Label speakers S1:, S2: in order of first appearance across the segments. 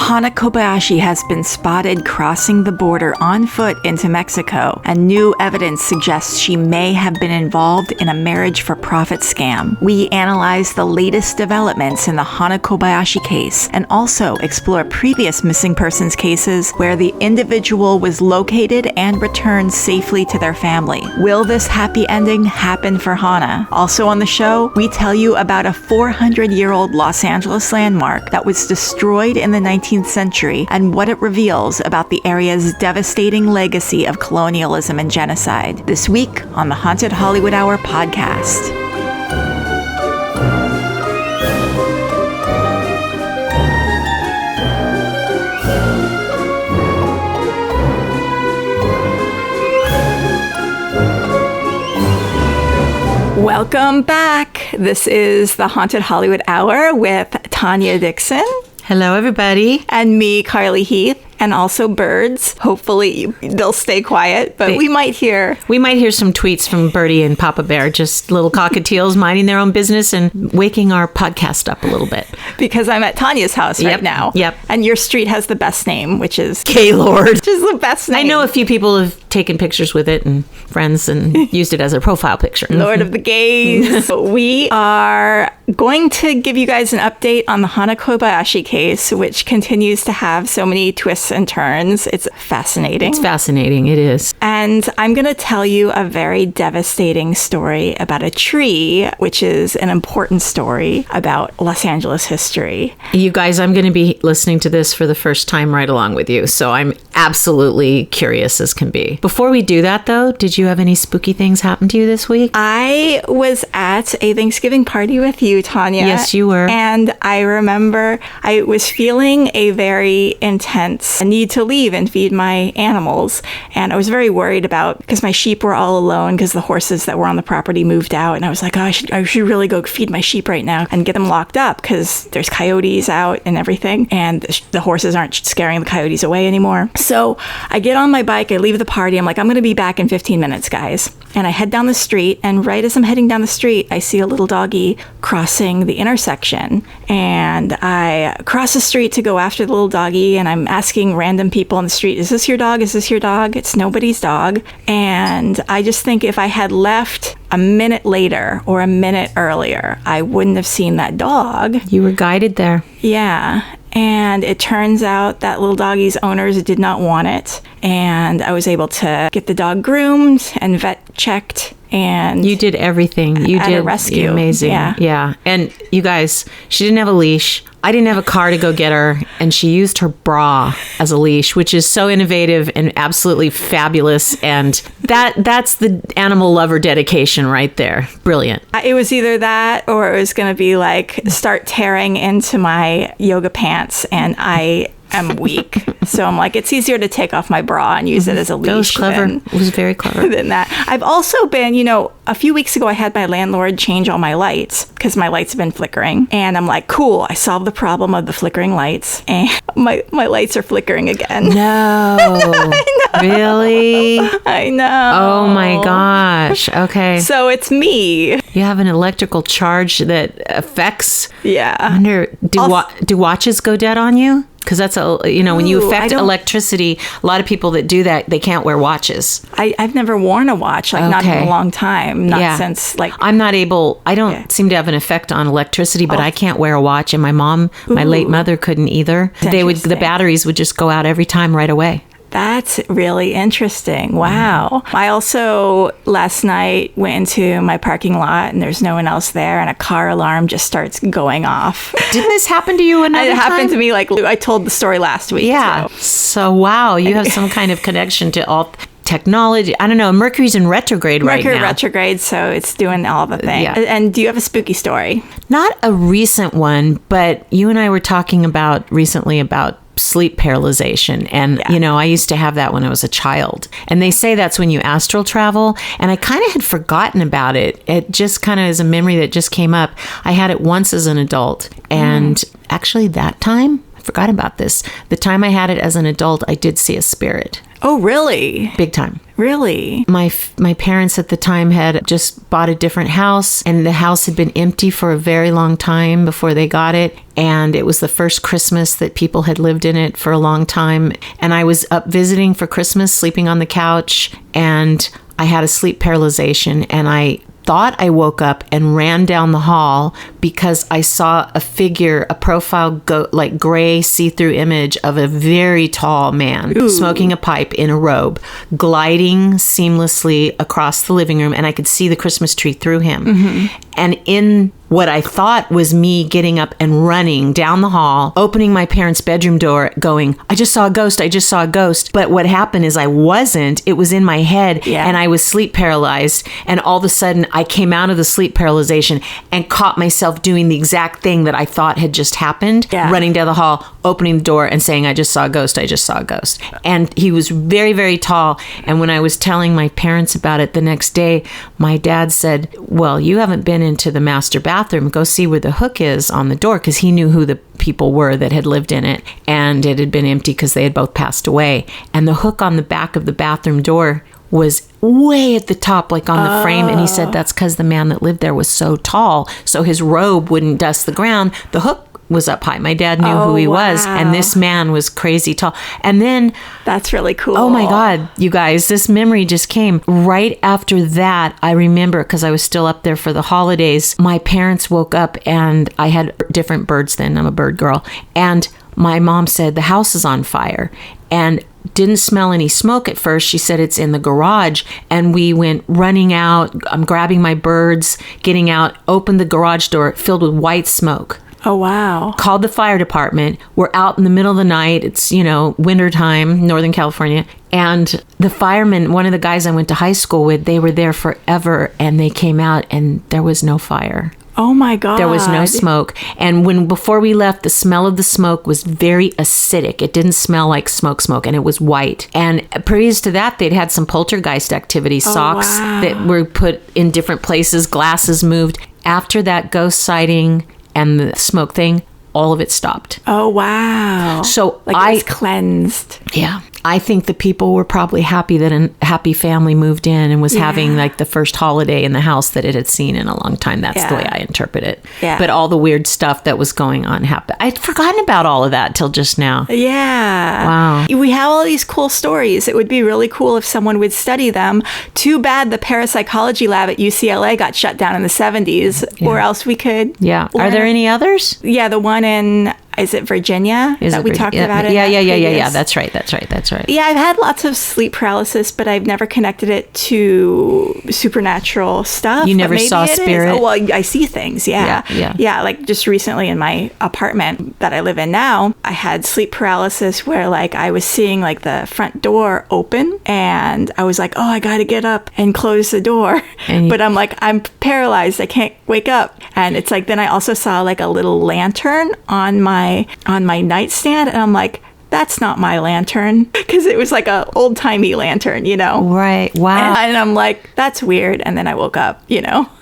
S1: Hannah Kobayashi has been spotted crossing the border on foot into Mexico, and new evidence suggests she may have been involved in a marriage-for-profit scam. We analyze the latest developments in the Hannah Kobayashi case and also explore previous missing persons cases where the individual was located and returned safely to their family. Will this happy ending happen for Hannah? Also on the show, we tell you about a 400-year-old Los Angeles landmark that was destroyed in the 19th century and what it reveals about the area's devastating legacy of colonialism and genocide. This week on the Haunted Hollywood Hour podcast. Welcome back. This is the Haunted Hollywood Hour with Tanya Dixon.
S2: Hello, everybody.
S1: And me, Carly Heath. And also birds. Hopefully they'll stay quiet, but we might hear
S2: some tweets from Birdie and Papa Bear, just little cockatiels minding their own business and waking our podcast up a little bit.
S1: Because I'm at Tanya's house right now.
S2: Yep.
S1: And your street has the best name, which is
S2: Gaylord.
S1: Which is the best name.
S2: I know a few people have taken pictures with it and friends and used it as a profile picture.
S1: Lord of the Gays. We are going to give you guys an update on the Hannah Kobayashi case, which continues to have so many twists and turns. It's fascinating.
S2: It's fascinating. It is.
S1: And I'm going to tell you a very devastating story about a tree, which is an important story about Los Angeles history.
S2: You guys, I'm going to be listening to this for the first time right along with you. So I'm absolutely curious as can be. Before we do that, though, did you have any spooky things happen to you this week?
S1: I was at a Thanksgiving party with you, Tanya.
S2: Yes, you were.
S1: And I remember I was feeling a very intense need to leave and feed my animals. And I was very worried about, because my sheep were all alone because the horses that were on the property moved out. And I was like, oh, I should really go feed my sheep right now and get them locked up because there's coyotes out and everything. And the horses aren't scaring the coyotes away anymore. So I get on my bike, I leave the party. I'm like, I'm going to be back in 15 minutes, guys. And I head down the street. And right as I'm heading down the street, I see a little doggy crossing the intersection. And I cross the street to go after the little doggy. And I'm asking random people on the street, is this your dog? Is this your dog? It's nobody's dog. And I just think if I had left a minute later or a minute earlier, I wouldn't have seen that dog.
S2: You were guided there.
S1: Yeah. And it turns out that little doggy's owners did not want it. And I was able to get the dog groomed and vet checked. And
S2: you did everything. You did
S1: a rescue.
S2: Amazing. Yeah. And you guys, she didn't have a leash. I didn't have a car to go get her, and she used her bra as a leash, which is so innovative and absolutely fabulous. And that's the animal lover dedication right there. Brilliant.
S1: It was either that or it was going to be like start tearing into my yoga pants, and I am weak. So I'm like, it's easier to take off my bra and use it as a leash.
S2: That was clever. It was very clever.
S1: Than that. I've also been, a few weeks ago, I had my landlord change all my lights because my lights have been flickering. And I'm like, cool, I solved the problem of the flickering lights. And my lights are flickering again.
S2: No.
S1: I know.
S2: Really?
S1: I know.
S2: Oh my gosh. Okay.
S1: So it's me.
S2: You have an electrical charge that affects.
S1: Yeah.
S2: I wonder, do watches go dead on you? Because that's when you affect electricity, a lot of people that do that, they can't wear watches.
S1: I've never worn a watch, not in a long time, not since
S2: I'm not able. I don't seem to have an effect on electricity, but I can't wear a watch, and my mom, my late mother, couldn't either. The batteries would just go out every time right away.
S1: That's really interesting. Wow. I also, last night, went into my parking lot and there's no one else there and a car alarm just starts going off.
S2: Didn't this happen to you another time?
S1: It happened to me, I told the story last week.
S2: Yeah. So wow, you have some kind of connection to all technology. I don't know. Mercury's in retrograde right now.
S1: Mercury retrograde, so it's doing all the things. Yeah. And do you have a spooky story?
S2: Not a recent one, but you and I were talking recently about sleep paralyzation. And, I used to have that when I was a child. And they say that's when you astral travel. And I kind of had forgotten about it. It just kind of is a memory that just came up. I had it once as an adult. And actually that time, forgot about this. The time I had it as an adult, I did see a spirit.
S1: Oh, really?
S2: Big time.
S1: Really?
S2: My parents at the time had just bought a different house, and the house had been empty for a very long time before they got it. And it was the first Christmas that people had lived in it for a long time. And I was up visiting for Christmas, sleeping on the couch, and I had a sleep paralyzation, and I thought I woke up and ran down the hall because I saw a figure, a profile, gray see-through image of a very tall man smoking a pipe in a robe, gliding seamlessly across the living room, and I could see the Christmas tree through him. Mm-hmm. And in what I thought was me getting up and running down the hall, opening my parents' bedroom door, going, I just saw a ghost, I just saw a ghost. But what happened is I wasn't. It was in my head, and I was sleep paralyzed. And all of a sudden, I came out of the sleep paralyzation and caught myself doing the exact thing that I thought had just happened, running down the hall, opening the door and saying, I just saw a ghost, I just saw a ghost. And he was very, very tall. And when I was telling my parents about it the next day, my dad said, well, you haven't been into the master bathroom. Go see where the hook is on the door, because he knew who the people were that had lived in it, and it had been empty because they had both passed away. And the hook on the back of the bathroom door was way at the top, like on the frame. And he said that's because the man that lived there was so tall, so his robe wouldn't dust the ground. The hook was up high. My dad knew who he was, and this man was crazy tall. And then
S1: that's really cool.
S2: Oh my God, you guys, this memory just came right after that. I remember, because I was still up there for the holidays, my parents woke up, and I had different birds then. I'm a bird girl. And my mom said the house is on fire, and didn't smell any smoke at first. She said it's in the garage, and we went running out. I'm grabbing my birds, getting out, opened the garage door, filled with white smoke.
S1: Oh, wow.
S2: Called the fire department. We're out in the middle of the night. It's, wintertime, Northern California. And the firemen, one of the guys I went to high school with, they were there forever, and they came out, and there was no fire.
S1: Oh my God.
S2: There was no smoke. And before we left, the smell of the smoke was very acidic. It didn't smell like smoke, and it was white. And previous to that, they'd had some poltergeist activity, socks that were put in different places, glasses moved. After that ghost sighting and the smoke thing, all of it stopped.
S1: Oh, wow.
S2: So
S1: it was cleansed.
S2: Yeah. I think the people were probably happy that a happy family moved in and was having like the first holiday in the house that it had seen in a long time. That's the way I interpret it.
S1: Yeah.
S2: But all the weird stuff that was going on happened. I'd forgotten about all of that till just now.
S1: Yeah.
S2: Wow.
S1: We have all these cool stories. It would be really cool if someone would study them. Too bad the parapsychology lab at UCLA got shut down in the 70s, or else we could.
S2: Yeah. Are there any others?
S1: Yeah, the one in... Is it Virginia that we talked about it?
S2: Yeah. That's right.
S1: Yeah, I've had lots of sleep paralysis, but I've never connected it to supernatural stuff.
S2: You never saw spirit?
S1: Oh, well, I see things, yeah. Like just recently in my apartment that I live in now, I had sleep paralysis where like I was seeing like the front door open, and I was like, oh, I got to get up and close the door. But I'm like, I'm paralyzed. I can't wake up. And it's like, then I also saw like a little lantern on my nightstand, and I'm like, that's not my lantern, because it was like a old-timey lantern,
S2: Right. Wow.
S1: And I'm like, that's weird. And then I woke up,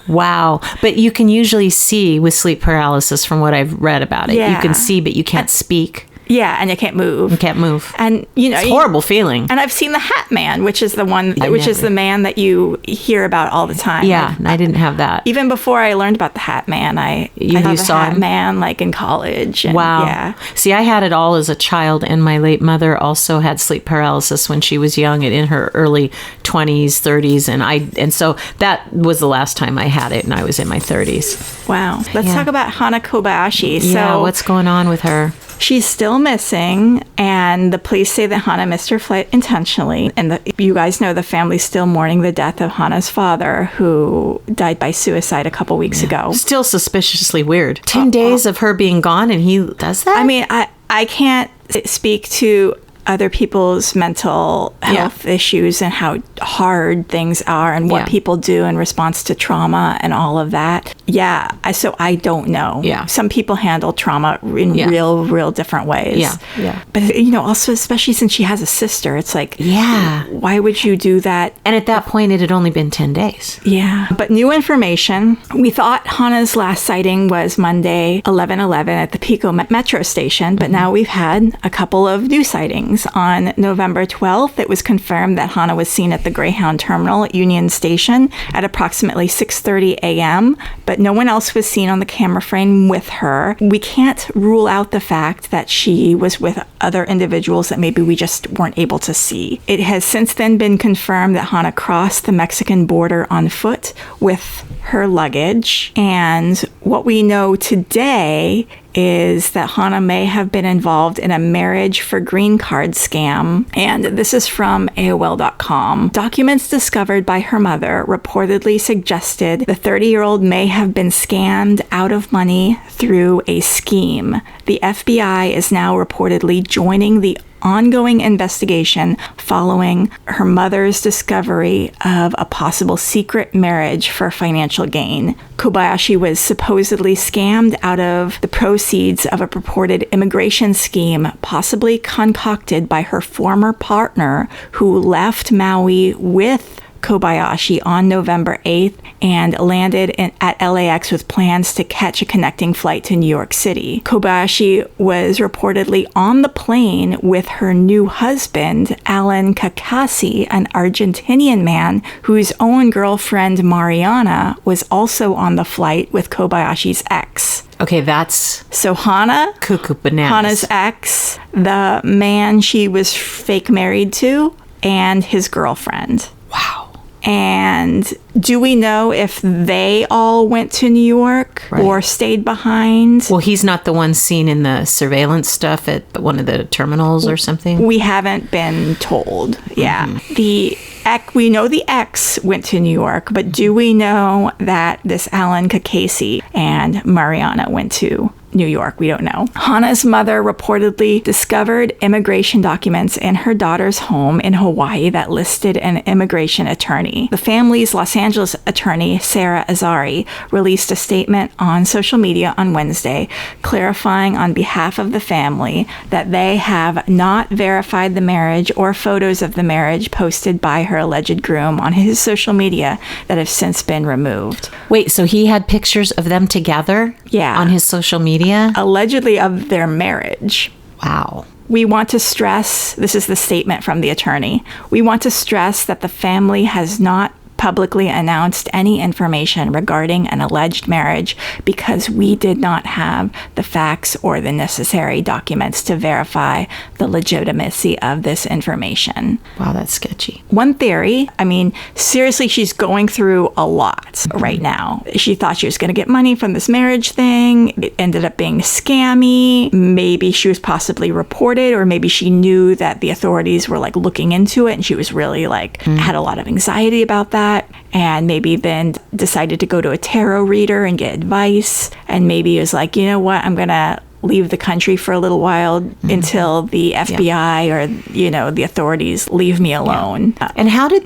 S2: Wow. But you can usually see with sleep paralysis, from what I've read about it. You can see, but you can't speak.
S1: Yeah, and you can't move.
S2: You can't move.
S1: And,
S2: it's a horrible feeling.
S1: And I've seen the Hat Man, which is the one, is the man that you hear about all the time.
S2: Yeah, I didn't have that.
S1: Even before I learned about the Hat Man, I saw the Hat Man like in college. And,
S2: wow.
S1: Yeah.
S2: See, I had it all as a child, and my late mother also had sleep paralysis when she was young, and in her early 20s, 30s, and so that was the last time I had it, and I was in my 30s.
S1: Wow. Let's talk about Hannah Kobayashi.
S2: Yeah, what's going on with her?
S1: She's still missing, and the police say that Hannah missed her flight intentionally. And you guys know the family's still mourning the death of Hannah's father, who died by suicide a couple weeks ago.
S2: Still suspiciously weird. 10 days of her being gone, and he does that?
S1: I mean, I can't speak to other people's mental health issues and how hard things are and what people do in response to trauma and all of that. Yeah. So I don't know.
S2: Yeah.
S1: Some people handle trauma in real different ways.
S2: Yeah. Yeah.
S1: But, also, especially since she has a sister, it's like, why would you do that?
S2: And at that point, it had only been 10 days.
S1: Yeah. But new information. We thought Hannah's last sighting was Monday, 11/11 at the Pico Metro station, but now we've had a couple of new sightings. On November 12th, it was confirmed that Hannah was seen at the Greyhound Terminal at Union Station at approximately 6:30 a.m., but no one else was seen on the camera frame with her. We can't rule out the fact that she was with other individuals that maybe we just weren't able to see. It has since then been confirmed that Hannah crossed the Mexican border on foot with her luggage, and what we know today is that Hannah may have been involved in a marriage for green card scam. And this is from AOL.com. Documents discovered by her mother reportedly suggested the 30-year-old may have been scammed out of money through a scheme. The FBI is now reportedly joining the ongoing investigation following her mother's discovery of a possible secret marriage for financial gain. Kobayashi was supposedly scammed out of the proceeds of a purported immigration scheme, possibly concocted by her former partner, who left Maui with Kobayashi on November 8th and landed at LAX with plans to catch a connecting flight to New York City. Kobayashi was reportedly on the plane with her new husband, Alan Kobayashi, an Argentinian man whose own girlfriend, Mariana, was also on the flight with Kobayashi's ex.
S2: Okay, that's...
S1: So Hannah,
S2: cuckoo bananas.
S1: Hannah's ex, the man she was fake married to, and his girlfriend.
S2: Wow.
S1: And do we know if they all went to New York or stayed behind?
S2: Well, he's not the one seen in the surveillance stuff at one of the terminals or something?
S1: We haven't been told. Yeah. We know the ex went to New York, but do we know that this Alan Kobayashi and Mariana went to New York? We don't know. Hannah's mother reportedly discovered immigration documents in her daughter's home in Hawaii that listed an immigration attorney. The family's Los Angeles attorney, Sarah Azari, released a statement on social media on Wednesday, clarifying on behalf of the family that they have not verified the marriage or photos of the marriage posted by her alleged groom on his social media that have since been removed.
S2: Wait, so he had pictures of them together?
S1: Yeah.
S2: On his social media?
S1: Allegedly of their marriage.
S2: Wow.
S1: We want to stress, this is the statement from the attorney, we want to stress that the family has not publicly announced any information regarding an alleged marriage because we did not have the facts or the necessary documents to verify the legitimacy of this information.
S2: Wow, that's sketchy.
S1: One theory, seriously, she's going through a lot right now. She thought she was going to get money from this marriage thing. It ended up being scammy. Maybe she was possibly reported, or maybe she knew that the authorities were looking into it and she was really had a lot of anxiety about that. And maybe then decided to go to a tarot reader and get advice. And maybe it was like, you know what, I'm going to leave the country for a little while until the FBI or, the authorities leave me alone.
S2: Yeah. And how did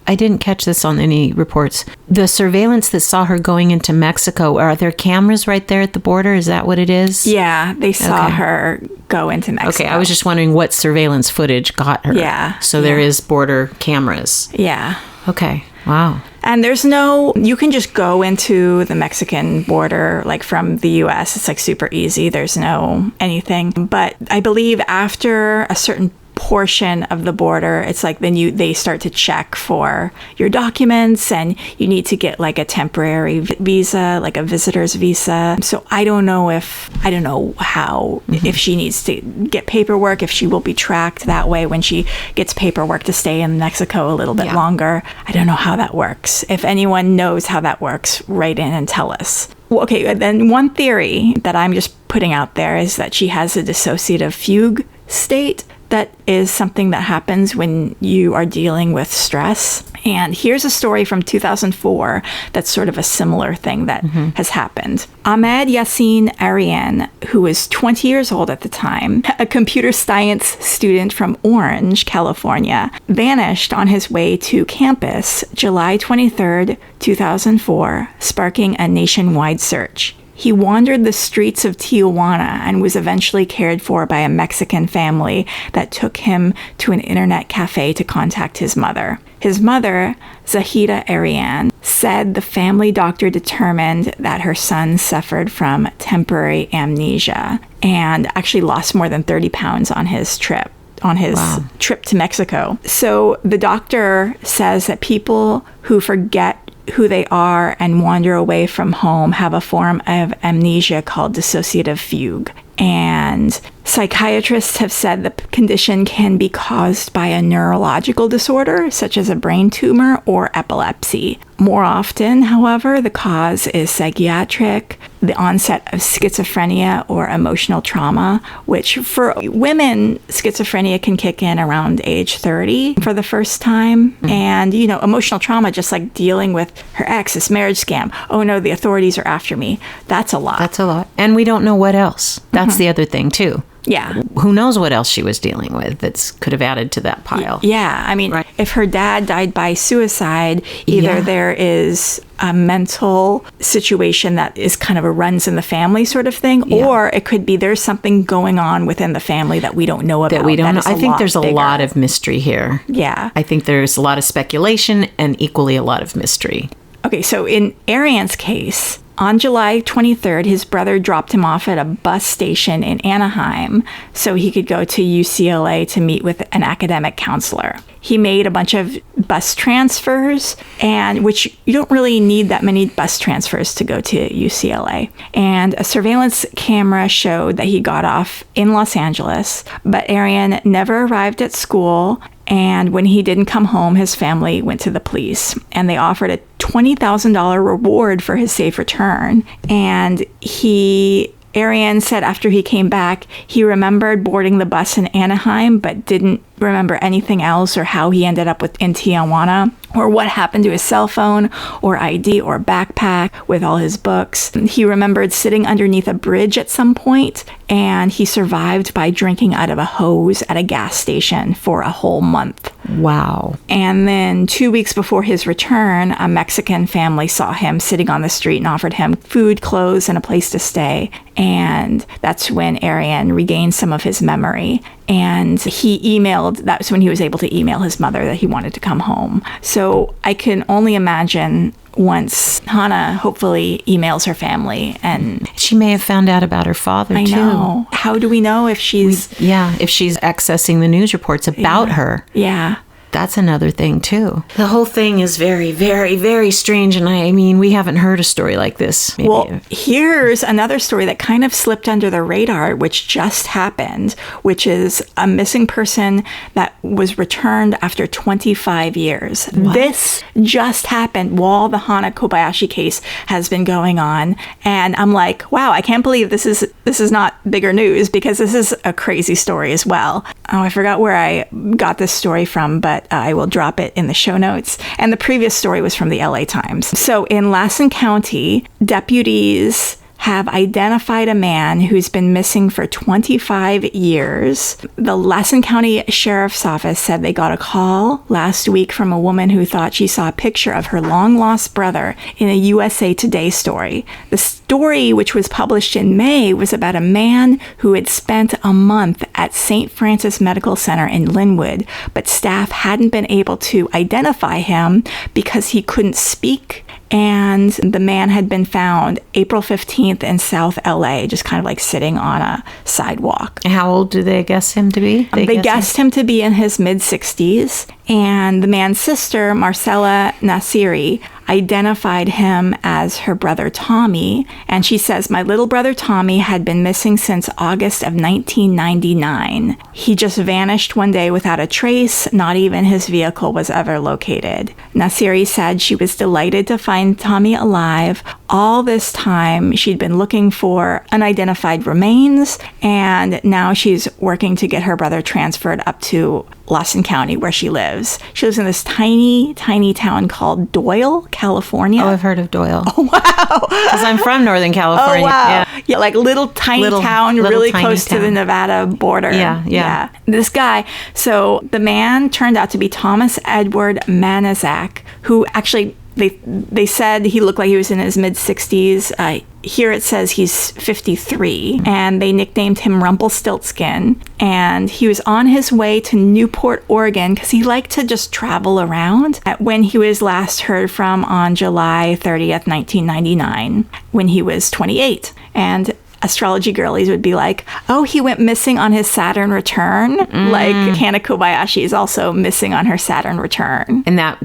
S2: I didn't catch this on any reports, the surveillance that saw her going into Mexico, are there cameras right there at the border? Is that what it is?
S1: Yeah, they saw her go into Mexico.
S2: Okay, I was just wondering what surveillance footage got her.
S1: Yeah.
S2: So there is border cameras.
S1: Yeah.
S2: Okay. Wow.
S1: And you can just go into the Mexican border, from the U.S. It's super easy. There's no anything. But I believe after a certain portion of the border, it's then they start to check for your documents, and you need to get a temporary visa, a visitor's visa. So I don't know how, if she needs to get paperwork, if she will be tracked that way when she gets paperwork to stay in Mexico a little bit longer. I don't know how that works. If anyone knows how that works, write in and tell us. Okay, then one theory that I'm just putting out there is that she has a dissociative fugue state. That is something that happens when you are dealing with stress. And here's a story from 2004 that's sort of a similar thing that has happened. Ahmed Yassin Arian, who was 20 years old at the time, a computer science student from Orange, California, vanished on his way to campus July 23rd, 2004, sparking a nationwide search. He wandered the streets of Tijuana and was eventually cared for by a Mexican family that took him to an internet cafe to contact his mother. His mother, Zahida Arian, said the family doctor determined that her son suffered from temporary amnesia and actually lost more than 30 pounds on his trip to Mexico. So the doctor says that people who forget who they are and wander away from home have a form of amnesia called dissociative fugue. And psychiatrists have said the condition can be caused by a neurological disorder, such as a brain tumor or epilepsy. More often, however, the cause is psychiatric, the onset of schizophrenia or emotional trauma, which for women, schizophrenia can kick in around age 30 for the first time. And, emotional trauma, just like dealing with her ex, this marriage scam. Oh no, the authorities are after me. That's a lot.
S2: That's a lot. And we don't know what else. That's the other thing, too.
S1: Yeah.
S2: Who knows what else she was dealing with that could have added to that pile.
S1: Yeah. I mean, if her dad died by suicide, either there is a mental situation that is kind of a runs in the family sort of thing, or it could be there's something going on within the family that we don't know about.
S2: That we don't know. I think there's a lot of mystery here.
S1: Yeah.
S2: I think there's a lot of speculation and equally a lot of mystery.
S1: Okay, so in Arian's case, on July 23rd, his brother dropped him off at a bus station in Anaheim so he could go to UCLA to meet with an academic counselor. He made a bunch of bus transfers, and which you don't really need that many bus transfers to go to UCLA. And a surveillance camera showed that he got off in Los Angeles, but Arian never arrived at school. And when he didn't come home, his family went to the police and they offered a $20,000 reward for his safe return. And Arian said after he came back, he remembered boarding the bus in Anaheim, but didn't remember anything else or how he ended up in Tijuana or what happened to his cell phone or ID or backpack with all his books. He remembered sitting underneath a bridge at some point, and he survived by drinking out of a hose at a gas station for a whole month.
S2: Wow.
S1: And then 2 weeks before his return, a Mexican family saw him sitting on the street and offered him food, clothes, and a place to stay. And that's when Arian regained some of his memory. And that's when he was able to email his mother that he wanted to come home. So I can only imagine once Hannah hopefully emails her family, and
S2: she may have found out about her father, too.
S1: I know. How do we know if she's...
S2: if she's accessing the news reports about her.
S1: Yeah.
S2: That's another thing, too. The whole thing is very, very, very strange. And I mean, we haven't heard a story like this. Maybe.
S1: Well, here's another story that kind of slipped under the radar, which just happened, which is a missing person that was returned after 25 years. What? This just happened while the Hannah Kobayashi case has been going on. And I'm like, wow, I can't believe this is not bigger news, because this is a crazy story as well. Oh, I forgot where I got this story from, but I will drop it in the show notes. And the previous story was from the LA Times. So in Lassen County, deputies have identified a man who's been missing for 25 years. The Lassen County Sheriff's Office said they got a call last week from a woman who thought she saw a picture of her long-lost brother in a USA Today story. The story, which was published in May, was about a man who had spent a month at St. Francis Medical Center in Linwood, but staff hadn't been able to identify him because he couldn't speak. And the man had been found April 15th in South LA, just kind of like sitting on a sidewalk.
S2: How old do they guess him to be?
S1: They guessed him to be in his mid-60s. And the man's sister, Marcella Nasiri, identified him as her brother Tommy. And she says, my little brother Tommy had been missing since August of 1999. He just vanished one day without a trace. Not even his vehicle was ever located. Nasiri said she was delighted to find find Tommy alive. All this time, she'd been looking for unidentified remains, and now she's working to get her brother transferred up to Lawson County, where she lives. She lives in this tiny, tiny town called Doyle, California.
S2: Oh, I've heard of Doyle.
S1: Oh, wow.
S2: Because I'm from Northern California.
S1: Oh, wow. Yeah, like little tiny town, really
S2: tiny
S1: close to the Nevada border.
S2: Yeah.
S1: This guy, so the man turned out to be Thomas Edward Manizak, who actually, they said he looked like he was in his mid-60s. Here it says he's 53, and they nicknamed him Rumpelstiltskin. And he was on his way to Newport, Oregon, because he liked to just travel around. When he was last heard from on July 30th, 1999, when he was 28. And astrology girlies would be like, oh, he went missing on his Saturn return. Like Hannah Kobayashi is also missing on her Saturn return.
S2: And that,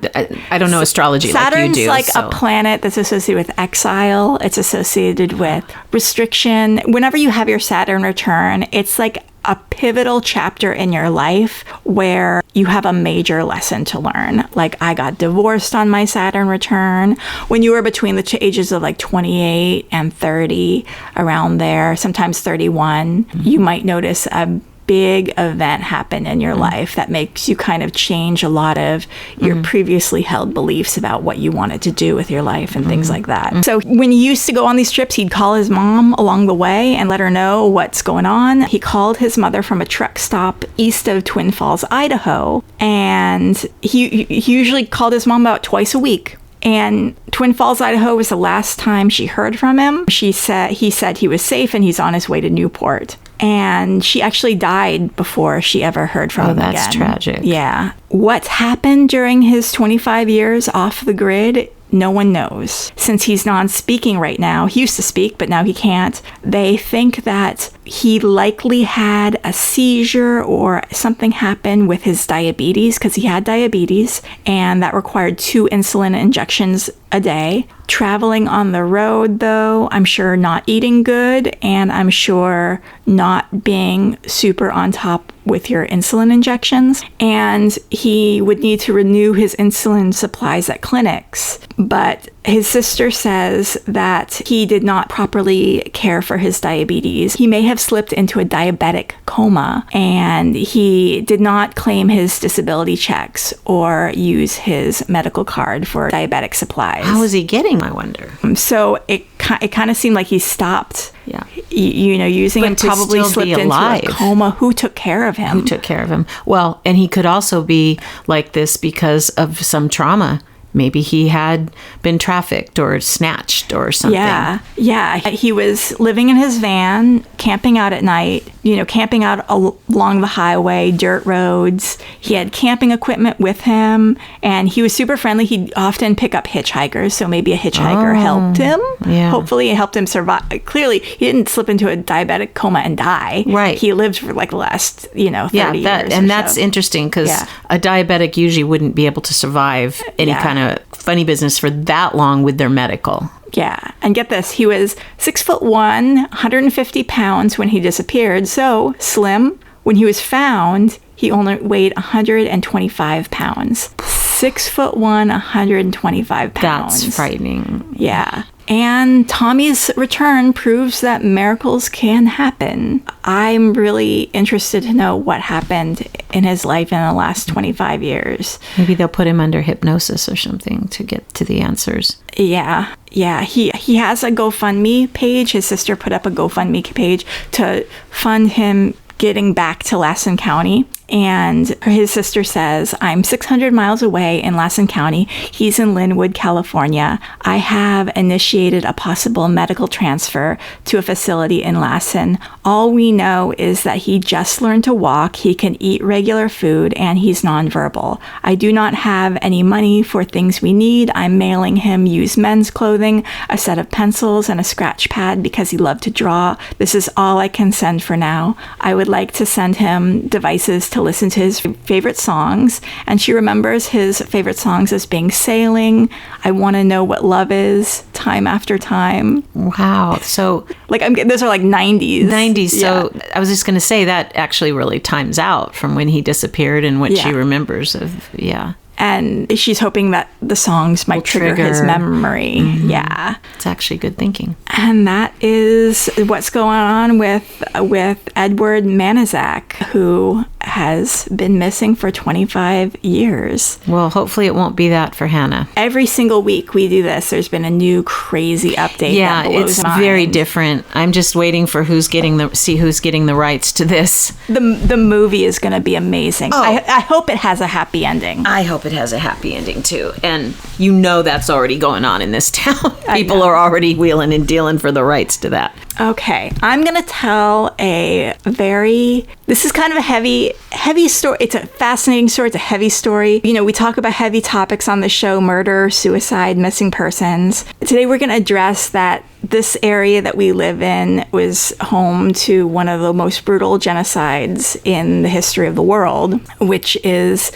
S2: I don't know astrology
S1: Saturn's
S2: like you do.
S1: Saturn's like a planet that's associated with exile. It's associated with restriction. Whenever you have your Saturn return, it's like a pivotal chapter in your life where you have a major lesson to learn. Like, I got divorced on my Saturn return. When you were between the ages of like 28 and 30, around there, sometimes 31, you might notice a big event happen in your life that makes you kind of change a lot of your previously held beliefs about what you wanted to do with your life and things like that. So when he used to go on these trips, he'd call his mom along the way and let her know what's going on. He called his mother from a truck stop east of Twin Falls, Idaho, and he usually called his mom about twice a week. And Twin Falls, Idaho was the last time she heard from him. He said he was safe and he's on his way to Newport. And she actually died before she ever heard from him again. Oh, that's
S2: tragic.
S1: Yeah. What happened during his 25 years off the grid, no one knows. Since he's non-speaking right now, he used to speak, but now he can't. They think that he likely had a seizure or something happen with his diabetes, because he had diabetes, and that required 2 insulin injections a day. Traveling on the road, though, I'm sure not eating good, and I'm sure not being super on top with your insulin injections. And he would need to renew his insulin supplies at clinics. But his sister says that he did not properly care for his diabetes. He may have slipped into a diabetic coma, and he did not claim his disability checks or use his medical card for diabetic supplies.
S2: How was he getting, I wonder?
S1: So it kind of seemed like he stopped,
S2: yeah,
S1: using
S2: but
S1: and probably slipped into a coma. Who took care of him? Well, and he could also be like this because of some trauma. Maybe he had been trafficked or snatched or something. Yeah. He was living in his van, camping out at night, camping out along the highway, dirt roads. He had camping equipment with him, and he was super friendly. He'd often pick up hitchhikers, so maybe a hitchhiker helped him.
S2: Yeah.
S1: Hopefully it helped him survive. Clearly, he didn't slip into a diabetic coma and die.
S2: Right.
S1: He lived for like the last, 30 years.
S2: And that's interesting, because a diabetic usually wouldn't be able to survive any kind of funny business for that long with their medical.
S1: Yeah. And get this, he was 6'1", 150 pounds when he disappeared. So slim. When he was found, he only weighed 125 pounds. 6'1", 125 pounds.
S2: That's frightening.
S1: Yeah. And Tommy's return proves that miracles can happen. I'm really interested to know what happened in his life in the last 25 years.
S2: Maybe they'll put him under hypnosis or something to get to the answers.
S1: Yeah. He has a GoFundMe page. His sister put up a GoFundMe page to fund him getting back to Lassen County. And his sister says, I'm 600 miles away in Lassen County. He's in Linwood, California. I have initiated a possible medical transfer to a facility in Lassen. All we know is that he just learned to walk, he can eat regular food, and he's nonverbal. I do not have any money for things we need. I'm mailing him used men's clothing, a set of pencils, and a scratch pad because he loved to draw. This is all I can send for now. I would like to send him devices to listen to his favorite songs, and she remembers his favorite songs as being Sailing, I Want to Know What Love Is, Time After Time.
S2: Wow. So
S1: those are like 90s.
S2: So I was just going to say that actually really times out from when he disappeared and what she remembers of.
S1: And she's hoping that the songs might trigger his memory. Mm-hmm. Yeah.
S2: It's actually good thinking.
S1: And that is what's going on with Edward Manizak, who has been missing for 25 years.
S2: Well, hopefully it won't be that for Hannah.
S1: Every single week we do this. There's been a new crazy update.
S2: Yeah,
S1: that blows
S2: it's
S1: mind.
S2: very different. I'm just waiting for who's getting the rights to this.
S1: The movie is going to be amazing.
S2: Oh.
S1: I hope it has a happy ending.
S2: I hope it has a happy ending too. And that's already going on in this town. People are already wheeling and dealing for the rights to that.
S1: Okay, I'm going to tell this is kind of a heavy story. It's a fascinating story. It's a heavy story. We talk about heavy topics on the show: murder, suicide, missing persons. Today we're going to address that this area that we live in was home to one of the most brutal genocides in the history of the world, which is,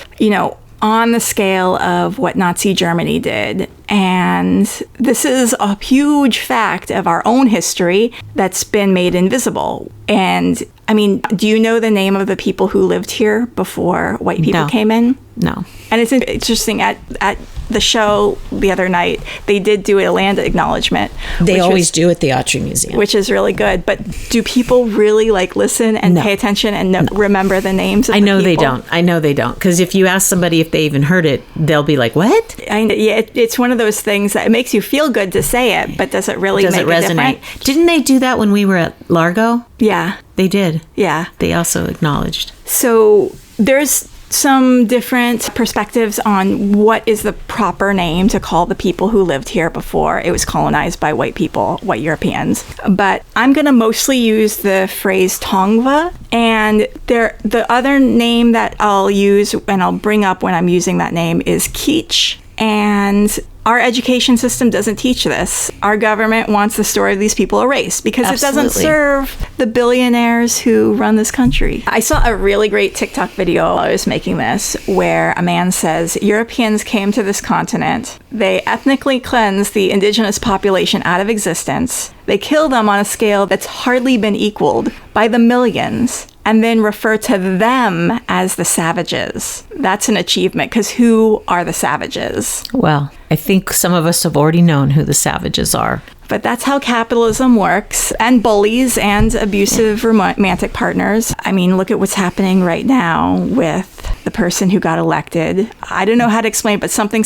S1: on the scale of what Nazi Germany did. And this is a huge fact of our own history that's been made invisible. And I mean, do you know the name of the people who lived here before white people came in?
S2: No.
S1: And it's interesting, at the show the other night, they did do a land acknowledgement.
S3: They always do at the Autry Museum.
S1: Which is really good. But do people really listen and pay attention and remember the names of the people?
S2: I know they don't. Because if you ask somebody if they even heard it, they'll be like, what?
S1: It's one of those things that it makes you feel good to say it, but does it really make a difference?
S2: Didn't they do that when we were at Largo?
S1: Yeah.
S2: They did.
S1: Yeah.
S2: They also acknowledged.
S1: So there's some different perspectives on what is the proper name to call the people who lived here before it was colonized by white people, white Europeans. But I'm going to mostly use the phrase Tongva. And the other name that I'll use and I'll bring up when I'm using that name is Keech. And our education system doesn't teach this. Our government wants the story of these people erased because it doesn't serve the billionaires who run this country. I saw a really great TikTok video while I was making this where a man says, Europeans came to this continent. They ethnically cleansed the indigenous population out of existence. They killed them on a scale that's hardly been equaled by the millions, and then refer to them as the savages. That's an achievement, because who are the savages?
S2: Well, I think some of us have already known who the savages are.
S1: But that's how capitalism works, and bullies and abusive romantic partners. I mean, look at what's happening right now with the person who got elected. I don't know how to explain, but something,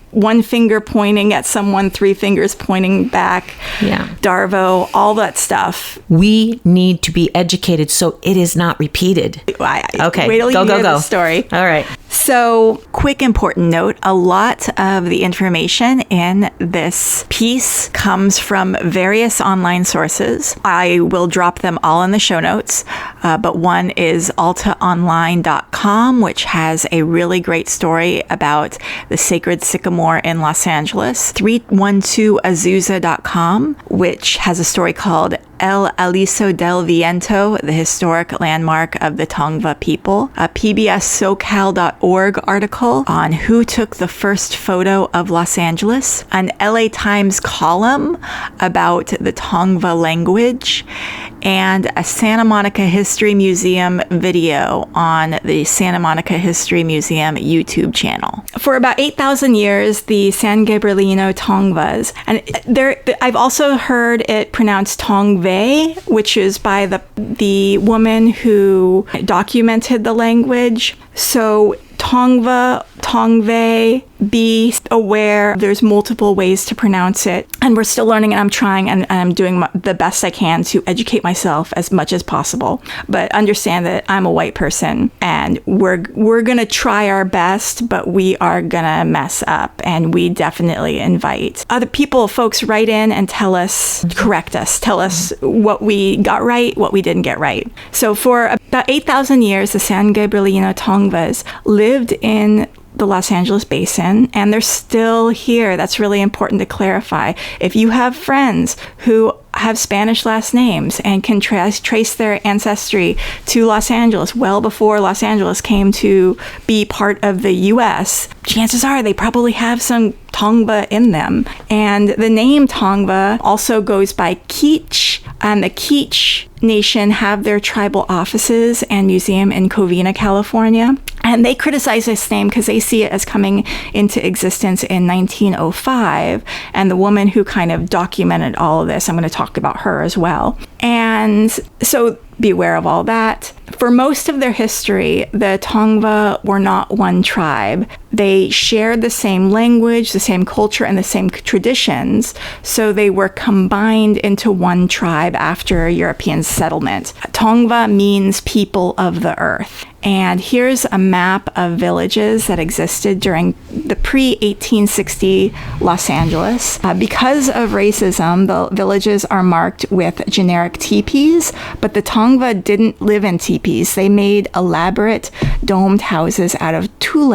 S1: one finger pointing at someone, three fingers pointing back.
S2: Yeah.
S1: Darvo, all that stuff.
S2: We need to be educated so it is not repeated. Okay,
S1: wait till you hear
S2: go.
S1: the story.
S2: All right.
S1: So, quick important note, a lot of the information in this piece comes from various online sources. I will drop them all in the show notes, but one is altaonline.com, which has a really great story about the sacred sycamore in Los Angeles. 312azusa.com, which has a story called El Aliso del Viento, the historic landmark of the Tongva people. A PBSSocal.org article on who took the first photo of Los Angeles. An LA Times column about the Tongva language. And a Santa Monica History Museum video on the Santa Monica History Museum YouTube channel. For about 8,000 years, the San Gabrielino Tongvas, and I've also heard it pronounced Tongve, which is by the woman who documented the language. So Tongva, Tongve, be aware there's multiple ways to pronounce it. And we're still learning, and I'm trying, and I'm doing the best I can to educate myself as much as possible. But understand that I'm a white person, and we're going to try our best, but we are going to mess up. And we definitely invite other people, folks, write in and correct us, tell us what we got right, what we didn't get right. So for about 8,000 years, the San Gabrielino Tongvas lived in the Los Angeles basin, and they're still here. That's really important to clarify. If you have friends who have Spanish last names and can trace their ancestry to Los Angeles well before Los Angeles came to be part of the U.S., chances are they probably have some Tongva in them. And the name Tongva also goes by Keech, and the Keech Nation have their tribal offices and museum in Covina, California. And they criticize this name because they see it as coming into existence in 1905. And the woman who kind of documented all of this, I'm going to talk about her as well. And so beware of all that. For most of their history, the Tongva were not one tribe. They shared the same language, the same culture, and the same traditions. So they were combined into one tribe after European settlement. Tongva means people of the earth. And here's a map of villages that existed during the pre-1860 Los Angeles. Because of racism, the villages are marked with generic teepees, but the Tongva didn't live in teepees. They made elaborate domed houses out of tule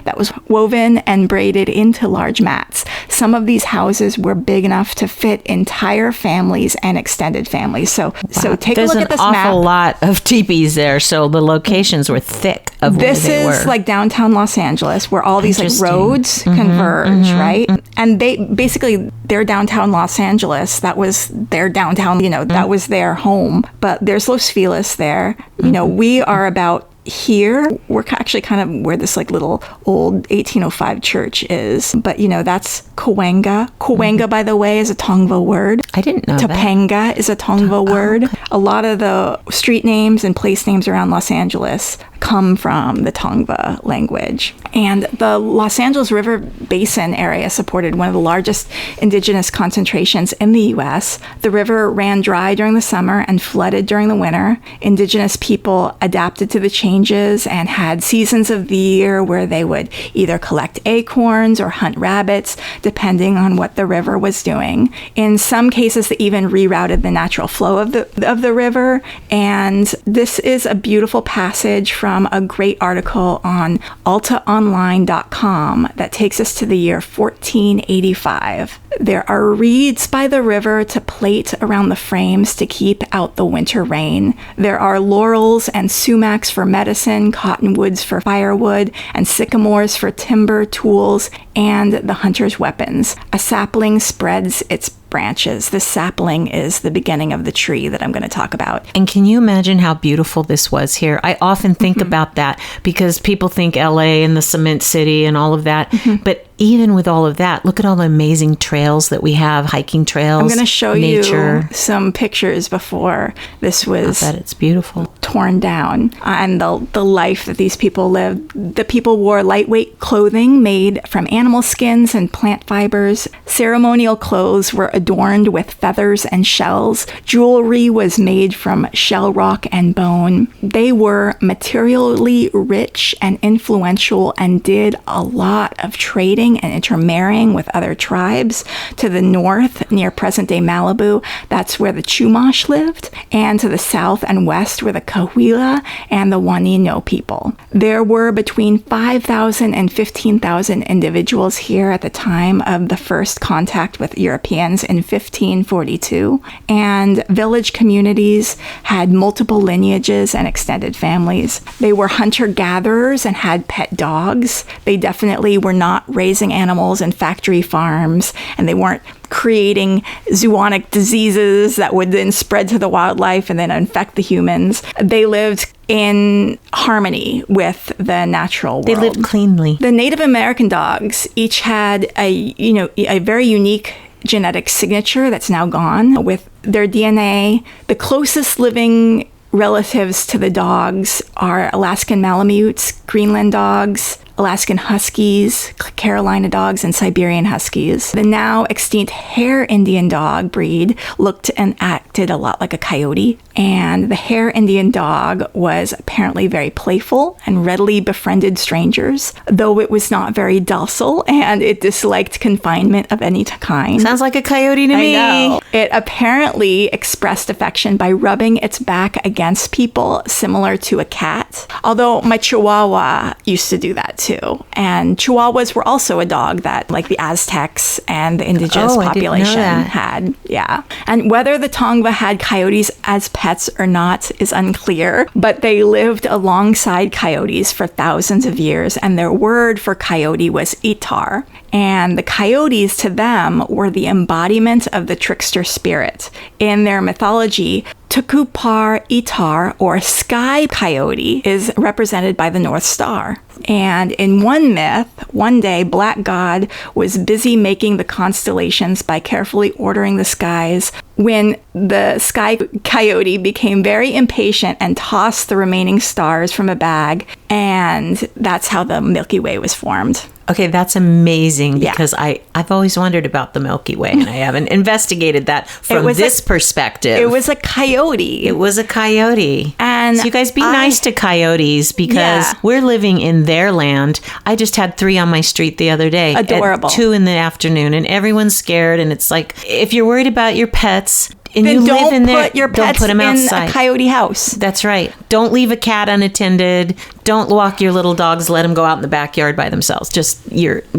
S1: that was woven and braided into large mats. Some of these houses were big enough to fit entire families and extended families. So take a look at this map.
S2: There's an awful lot of teepees there, so the locations were thick of where they were.
S1: This is like downtown Los Angeles, where all these like roads converge, right? And they basically, their downtown Los Angeles, that was their downtown, that was their home. But there's Los Feliz there. We are about here. We're actually kind of where this like little old 1805 church is. But, that's Cahuenga. Cahuenga, by the way, is a Tongva word.
S2: I didn't know
S1: Topanga is a Tongva word. Okay. A lot of the street names and place names around Los Angeles come from the Tongva language. And the Los Angeles River Basin area supported one of the largest indigenous concentrations in the U.S. The river ran dry during the summer and flooded during the winter. Indigenous people adapted to the changes and had seasons of the year where they would either collect acorns or hunt rabbits, depending on what the river was doing. In some cases, they even rerouted the natural flow of the river. And this is a beautiful passage from a great article on altaonline.com that takes us to the year 1485. There are reeds by the river to plait around the frames to keep out the winter rain. There are laurels and sumacs for medicine, cottonwoods for firewood, and sycamores for timber, tools, and the hunter's weapons. A sapling spreads its branches. The sapling is the beginning of the tree that I'm going to talk about.
S2: And can you imagine how beautiful this was here? I often think about that because people think LA and the cement city and all of that. But even with all of that, look at all the amazing trails that we have, hiking trails.
S1: I'm going to show you some pictures before this was
S2: I bet it's beautiful.
S1: Torn down, and the life that these people lived. The people wore lightweight clothing made from animal skins and plant fibers. Ceremonial clothes were adorned with feathers and shells. Jewelry was made from shell rock and bone. They were materially rich and influential and did a lot of trading and intermarrying with other tribes. To the north, near present-day Malibu, that's where the Chumash lived, and to the south and west were the Cahuilla and the Juanino people. There were between 5,000 and 15,000 individuals here at the time of the first contact with Europeans in 1542, and village communities had multiple lineages and extended families. They were hunter-gatherers and had pet dogs. They definitely were not raising animals in factory farms, and they weren't creating zoonotic diseases that would then spread to the wildlife and then infect the humans. They lived in harmony with the natural world.
S2: They lived cleanly.
S1: The Native American dogs each had a very unique genetic signature that's now gone with their DNA. The closest living relatives to the dogs are Alaskan Malamutes, Greenland dogs, Alaskan Huskies, Carolina dogs, and Siberian Huskies. The now extinct Hare Indian dog breed looked and acted a lot like a coyote, and the Hare Indian dog was apparently very playful and readily befriended strangers, though it was not very docile and it disliked confinement of any kind.
S2: Sounds like a coyote to me.
S1: I know. It apparently expressed affection by rubbing its back against people, similar to a cat, although my Chihuahua used to do that too. And Chihuahuas were also a dog that, like the Aztecs and the indigenous population had. Yeah. And whether the Tongva had coyotes as pets or not is unclear, but they lived alongside coyotes for thousands of years, and their word for coyote was itar. And the coyotes to them were the embodiment of the trickster spirit. In their mythology, Tukupar Itar, or sky coyote, is represented by the North Star. And in one myth, one day, Black God was busy making the constellations by carefully ordering the skies when the sky coyote became very impatient and tossed the remaining stars from a bag. And that's how the Milky Way was formed.
S2: Okay, that's amazing because I've always wondered about the Milky Way and I haven't investigated that from this perspective.
S1: It was a coyote.
S2: It was a coyote.
S1: And
S2: so you guys be nice to coyotes because we're living in their land. I just had 3 on my street the other day.
S1: Adorable.
S2: At 2 in the afternoon and everyone's scared and it's like, if you're worried about your pets and
S1: then
S2: you live in there,
S1: put your
S2: don't
S1: pets
S2: put them
S1: in
S2: outside.
S1: a coyote house.
S2: That's right. Don't leave a cat unattended. Don't walk your little dogs. Let them go out in the backyard by themselves. Just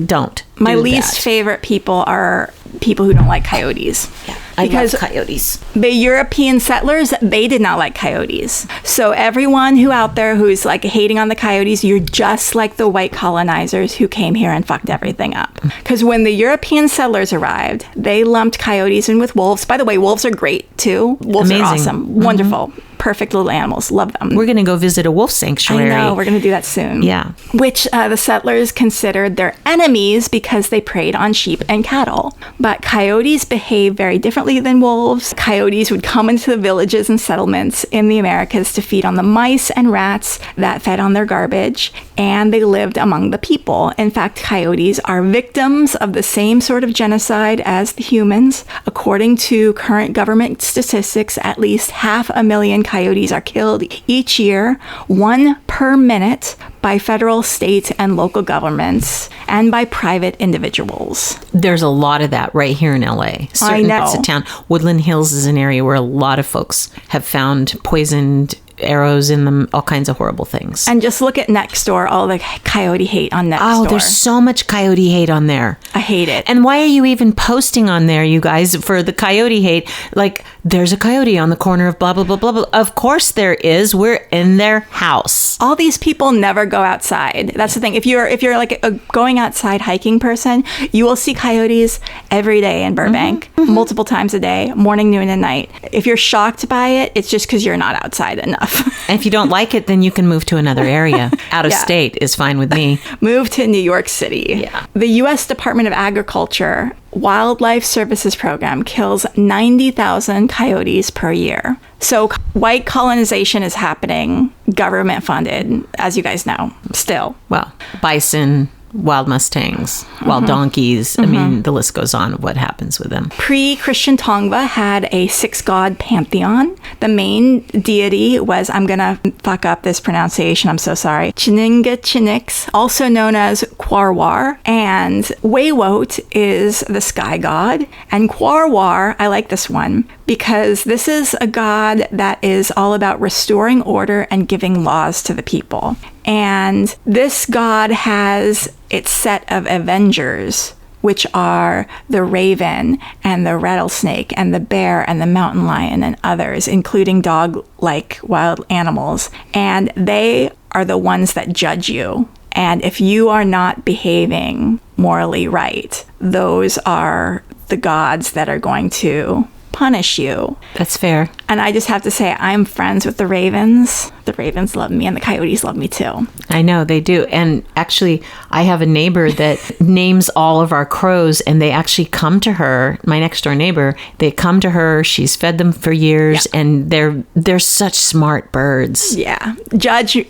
S2: don't.
S1: My least favorite people are people who don't like coyotes.
S2: Yeah, I love coyotes.
S1: The European settlers, they did not like coyotes. So everyone who out there who's like hating on the coyotes, you're just like the white colonizers who came here and fucked everything up. Because when the European settlers arrived, they lumped coyotes in with wolves. By the way, wolves are great too. Wolves are awesome. Wonderful. Perfect little animals. Love them.
S2: We're going to go visit a wolf sanctuary.
S1: I know. We're going to do that soon.
S2: Yeah.
S1: Which the settlers considered their enemies because they preyed on sheep and cattle. But coyotes behave very differently than wolves. Coyotes would come into the villages and settlements in the Americas to feed on the mice and rats that fed on their garbage, and they lived among the people. In fact, coyotes are victims of the same sort of genocide as the humans. According to current government statistics, at least 500,000 coyotes are killed each year, 1 per minute, by federal, state, and local governments, and by private individuals.
S2: There's a lot of that right here in LA. Certain parts of town. Woodland Hills is an area where a lot of folks have found poisoned arrows in them, all kinds of horrible things.
S1: And just look at Nextdoor, all the coyote hate on Nextdoor.
S2: Oh, there's so much coyote hate on there.
S1: I hate it.
S2: And why are you even posting on there, you guys, for the coyote hate? Like, there's a coyote on the corner of blah, blah, blah, blah, blah. Of course there is. We're in their house.
S1: All these people never go outside. That's the thing. If you're like a going outside hiking person, you will see coyotes every day in Burbank, multiple times a day, morning, noon, and night. If you're shocked by it, it's just because you're not outside enough.
S2: And if you don't like it, then you can move to another area. Out of state is fine with me.
S1: Move to New York City.
S2: Yeah.
S1: The U.S. Department of Agriculture Wildlife Services Program kills 90,000 coyotes per year. So white colonization is happening, government funded, as you guys know, still.
S2: Well, bison, wild mustangs, wild donkeys. I mean, the list goes on of what happens with them.
S1: Pre-Christian Tongva had a 6-god pantheon. The main deity was, I'm going to fuck up this pronunciation, I'm so sorry, Chininga Chinix, also known as Kwarwar. And Waywot is the sky god. And Kwarwar, I like this one, because this is a god that is all about restoring order and giving laws to the people. And this god has its set of avengers, which are the raven and the rattlesnake and the bear and the mountain lion and others, including dog-like wild animals. And they are the ones that judge you. And if you are not behaving morally right, those are the gods that are going to punish you.
S2: That's fair.
S1: And I just have to say, I'm friends with the ravens. The ravens love me and the coyotes love me too.
S2: I know they do. And actually, I have a neighbor that names all of our crows, and they actually come to her, my next door neighbor, they come to her, she's fed them for years, and they're such smart birds.
S1: Yeah.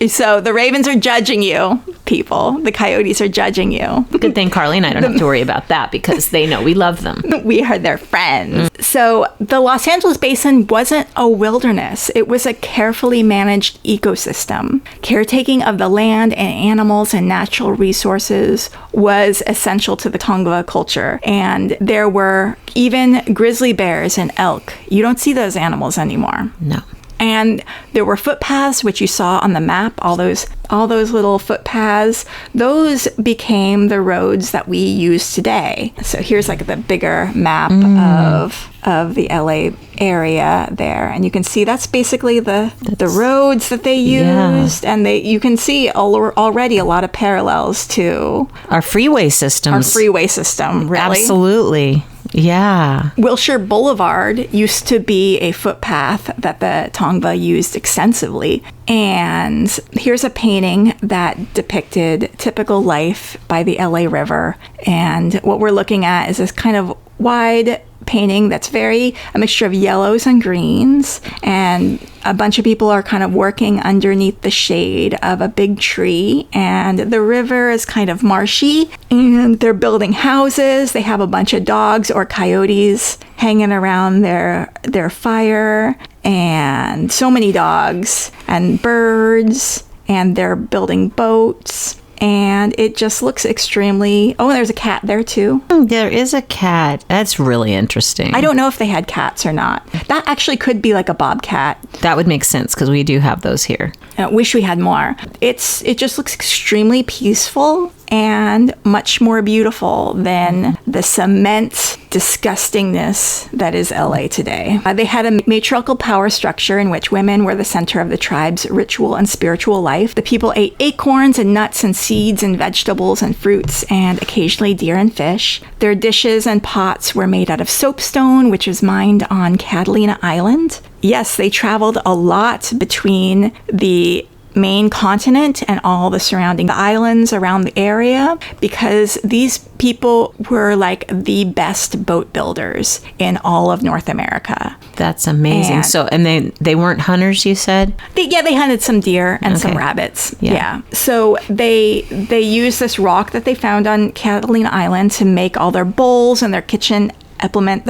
S1: So the ravens are judging you, people. The coyotes are judging you.
S2: Good thing Carly and I don't have to worry about that because they know we love them.
S1: We are their friends. So the Los Angeles Basin wasn't a wilderness. It was a carefully managed ecosystem. Caretaking of the land and animals and natural resources was essential to the Tongva culture. And there were even grizzly bears and elk. You don't see those animals anymore.
S2: No.
S1: And there were footpaths, which you saw on the map, all those little footpaths. Those became the roads that we use today. So here's like the bigger map of the LA area there. And you can see that's basically the roads that they used. And you can see already a lot of parallels to
S2: our freeway systems.
S1: Our freeway system, really.
S2: Absolutely. Yeah.
S1: Wilshire Boulevard used to be a footpath that the Tongva used extensively. And here's a painting that depicted typical life by the LA River. And what we're looking at is this kind of wide painting that's a mixture of yellows and greens, and a bunch of people are kind of working underneath the shade of a big tree, and the river is kind of marshy, and they're building houses. They have a bunch of dogs or coyotes hanging around their fire, and so many dogs and birds, and they're building boats. And it just looks extremely... Oh, there's a cat there, too.
S2: There is a cat. That's really interesting.
S1: I don't know if they had cats or not. That actually could be like a bobcat.
S2: That would make sense because we do have those here.
S1: I wish we had more. It just looks extremely peaceful and much more beautiful than the cement disgustingness that is LA today. They had a matriarchal power structure in which women were the center of the tribe's ritual and spiritual life. The people ate acorns and nuts and seeds and vegetables and fruits and occasionally deer and fish. Their dishes and pots were made out of soapstone, which was mined on Catalina Island. Yes, they traveled a lot between the main continent and all the surrounding islands around the area, because these people were like the best boat builders in all of North America.
S2: That's amazing. And they weren't hunters, you said?
S1: They hunted some deer and some rabbits. Yeah. So they used this rock that they found on Catalina Island to make all their bowls and their cooking implements.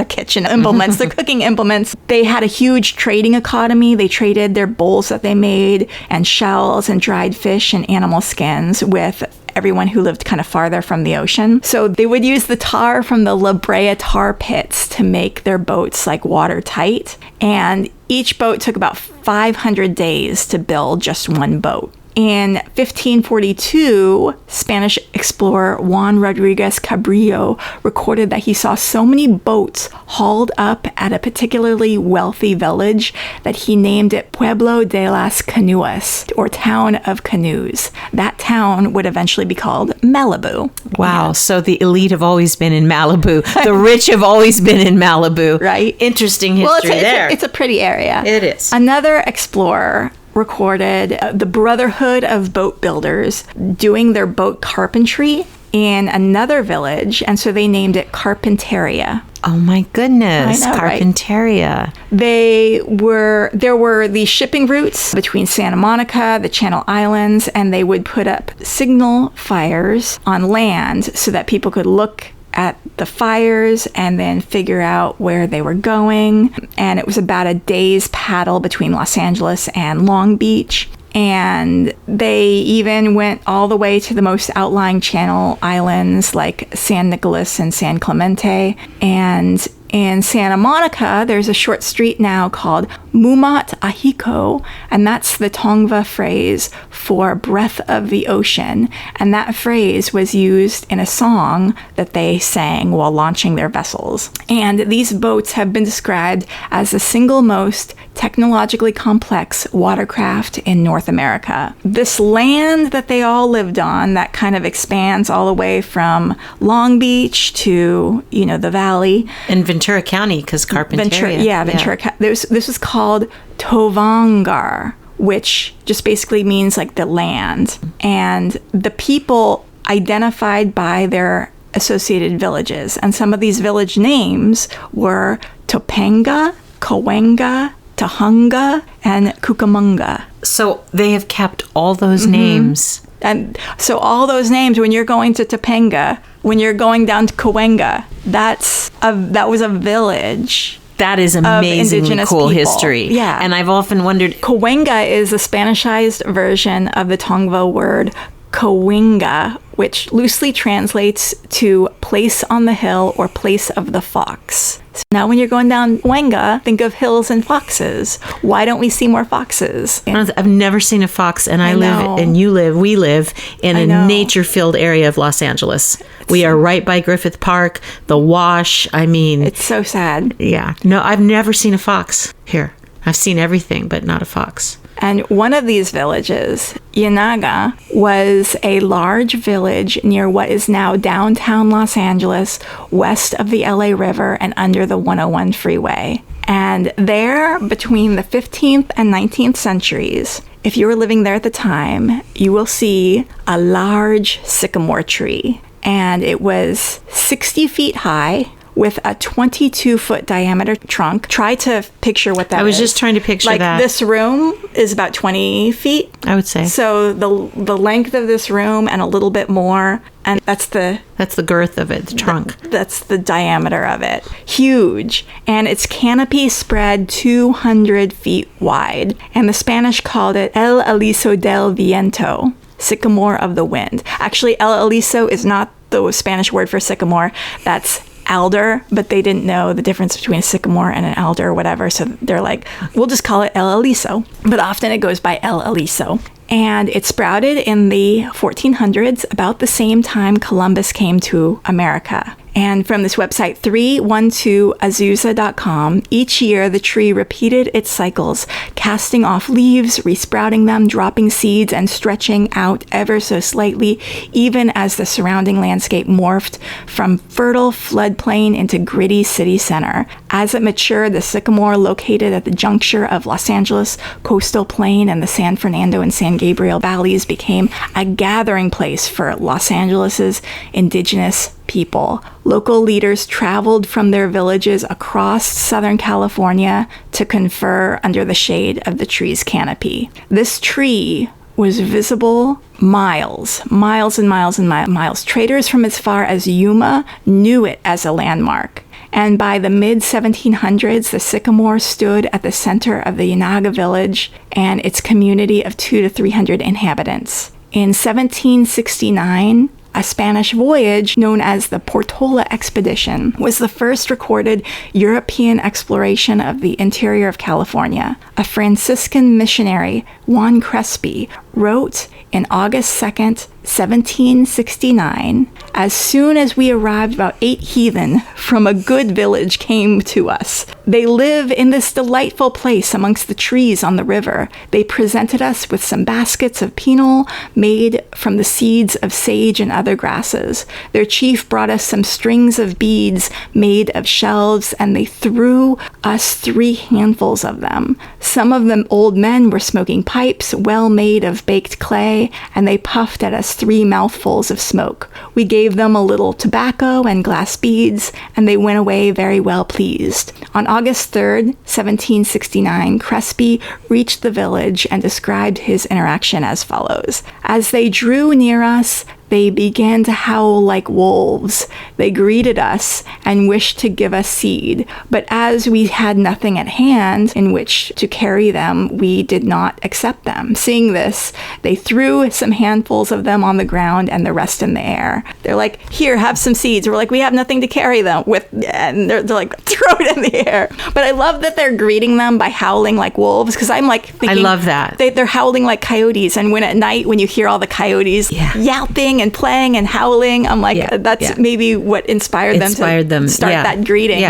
S1: They had a huge trading economy. They traded their bowls that they made and shells and dried fish and animal skins with everyone who lived kind of farther from the ocean. So they would use the tar from the La Brea tar pits to make their boats like watertight. And each boat took about 500 days to build just one boat. In 1542, Spanish explorer Juan Rodriguez Cabrillo recorded that he saw so many boats hauled up at a particularly wealthy village that he named it Pueblo de las Canoas, or Town of Canoes. That town would eventually be called Malibu.
S2: Wow, yeah. So the elite have always been in Malibu. The rich have always been in Malibu.
S1: Right.
S2: Interesting history there.
S1: It's a pretty area.
S2: It is.
S1: Another explorer recorded the Brotherhood of Boat Builders doing their boat carpentry in another village, and so they named it Carpinteria.
S2: Oh my goodness,
S1: I know,
S2: Carpinteria.
S1: Right? There were these shipping routes between Santa Monica, the Channel Islands, and they would put up signal fires on land so that people could look at the fires and then figure out where they were going. And it was about a day's paddle between Los Angeles and Long Beach. And they even went all the way to the most outlying Channel Islands like San Nicolas and San Clemente. And in Santa Monica, there's a short street now called Mumat Ahiko, and that's the Tongva phrase for breath of the ocean. And that phrase was used in a song that they sang while launching their vessels. And these boats have been described as the single most technologically complex watercraft in North America. This land that they all lived on, that kind of expands all the way from Long Beach to, the valley.
S2: In Ventura County, because Carpinteria.
S1: Ventura County. This was called Tovangar, which just basically means like the land. And the people identified by their associated villages. And some of these village names were Topanga, Cahuenga, Tahunga, and Cucamonga.
S2: So they have kept all those names.
S1: And so all those names, when you're going to Topanga, when you're going down to Cahuenga, that was a village.
S2: That is amazingly cool history.
S1: Yeah.
S2: And I've often wondered...
S1: Cahuenga is a Spanishized version of the Tongva word Cahuenga, which loosely translates to place on the hill or place of the fox. So now when you're going down Cahuenga, think of hills and foxes. Why don't we see more foxes?
S2: I've never seen a fox, and we live in a nature-filled area of Los Angeles. We are right by Griffith Park, the Wash.
S1: It's so sad.
S2: Yeah. No, I've never seen a fox here. I've seen everything, but not a fox.
S1: And one of these villages, Yanaga, was a large village near what is now downtown Los Angeles, west of the LA River and under the 101 freeway. And there, between the 15th and 19th centuries, if you were living there at the time, you will see a large sycamore tree. And it was 60 feet high with a 22-foot diameter trunk. Try to picture what that is.
S2: I was just trying to picture
S1: like
S2: that.
S1: This room is about 20 feet.
S2: I would say.
S1: So the length of this room and a little bit more, and that's the
S2: girth of it, the trunk.
S1: That's the diameter of it. Huge. And its canopy spread 200 feet wide. And the Spanish called it El Aliso del Viento, sycamore of the wind. Actually, El Aliso is not the Spanish word for sycamore. That's alder, but they didn't know the difference between a sycamore and an alder or whatever. So they're like, we'll just call it El Aliso. But often it goes by El Aliso. And it sprouted in the 1400s, about the same time Columbus came to America. And from this website, 312azusa.com, each year the tree repeated its cycles, casting off leaves, resprouting them, dropping seeds, and stretching out ever so slightly, even as the surrounding landscape morphed from fertile floodplain into gritty city center. As it matured, the sycamore, located at the juncture of Los Angeles coastal plain and the San Fernando and San Gabriel valleys, became a gathering place for Los Angeles's indigenous people. Local leaders traveled from their villages across Southern California to confer under the shade of the tree's canopy. This tree was visible miles and miles and miles. Traders from as far as Yuma knew it as a landmark. And by the mid-1700s, the sycamore stood at the center of the Yanaga village and its community of 200 to 300 inhabitants. In 1769, a Spanish voyage known as the Portola Expedition was the first recorded European exploration of the interior of California. A Franciscan missionary, Juan Crespi, wrote in August 2nd, 1769, "As soon as we arrived, about 8 heathen from a good village came to us. They live in this delightful place amongst the trees on the river. They presented us with some baskets of pinole made from the seeds of sage and other grasses. Their chief brought us some strings of beads made of shells, and they threw us 3 handfuls of them. Some of them old men were smoking pipes well made of baked clay, and they puffed at us 3 mouthfuls of smoke. We gave them a little tobacco and glass beads, and they went away very well pleased." On August 3rd, 1769, Crespi reached the village and described his interaction as follows. "As they drew near us, they began to howl like wolves. They greeted us and wished to give us seed, but as we had nothing at hand in which to carry them, we did not accept them. Seeing this, they threw some handfuls of them on the ground and the rest in the air." They're like, "Here, have some seeds." We're like, "We have nothing to carry them with," and they're like, "Throw it in the air." But I love that they're greeting them by howling like wolves, because I'm like thinking,
S2: I love that.
S1: They're howling like coyotes, and when at night, when you hear all the coyotes yelping and playing and howling, I'm like, that's maybe what inspired them to start that greeting.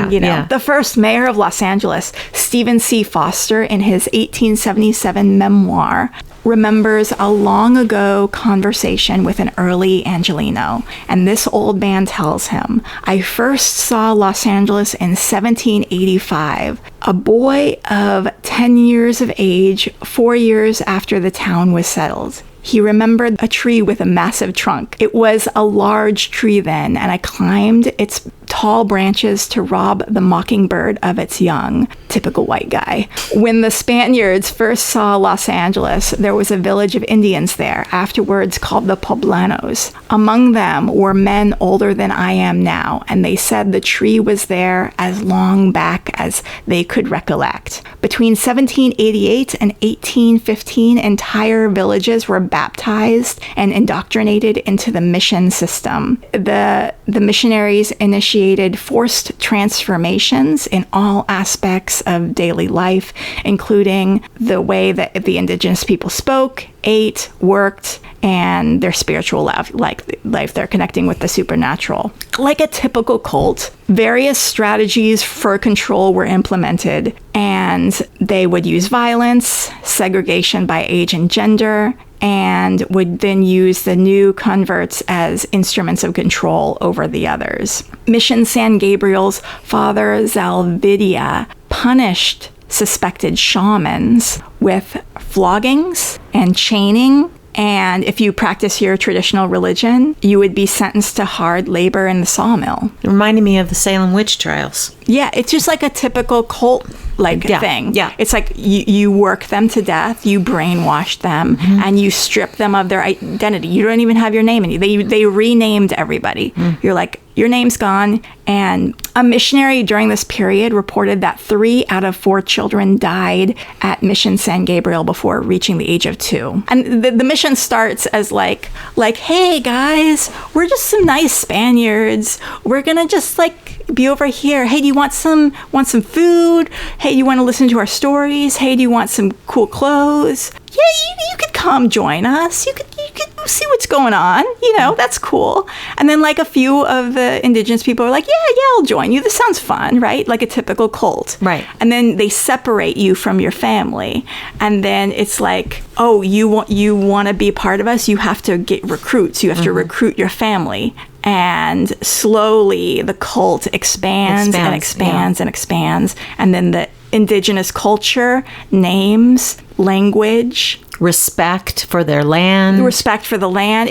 S1: The first mayor of Los Angeles, Stephen C. Foster, in his 1877 memoir, remembers a long ago conversation with an early Angelino. And this old man tells him, "I first saw Los Angeles in 1785, a boy of 10 years of age, 4 years after the town was settled. He remembered a tree with a massive trunk. It was a large tree then, and I climbed its tall branches to rob the mockingbird of its young." Typical white guy. "When the Spaniards first saw Los Angeles, there was a village of Indians there, afterwards called the Poblanos. Among them were men older than I am now, and they said the tree was there as long back as they could recollect. Between 1788 and 1815, entire villages were baptized and indoctrinated into the mission system. The missionaries initiated initiated forced transformations in all aspects of daily life, including the way that the indigenous people spoke, ate, worked, and their spiritual life. They're connecting with the supernatural. Like a typical cult, various strategies for control were implemented, and they would use violence, segregation by age and gender, and would then use the new converts as instruments of control over the others. Mission San Gabriel's Father Zalvidia punished suspected shamans with floggings and chaining. And if you practice your traditional religion, you would be sentenced to hard labor in the sawmill.
S2: It reminded me of the Salem witch trials.
S1: Yeah, it's just like a typical cult thing.
S2: Yeah.
S1: It's like you work them to death, you brainwash them, and you strip them of their identity. You don't even have your name in you. They renamed everybody. You're like, your name's gone. And a missionary during this period reported that 3 out of 4 children died at Mission San Gabriel before reaching the age of 2. And the mission starts as like, hey guys, we're just some nice Spaniards. We're gonna just be over here. Hey, do you want some food? Hey, you want to listen to our stories? Hey, do you want some cool clothes? Yeah, you could come join us. You could see what's going on. That's cool. And then a few of the indigenous people are like, yeah, I'll join you. This sounds fun, right? Like a typical cult.
S2: Right.
S1: And then they separate you from your family. And then it's like, oh, you want to be part of us? You have to get recruits. You have to recruit your family. And slowly the cult expands and expands and expands. And then the indigenous culture, names, language,
S2: respect for their land.
S1: Respect for the land.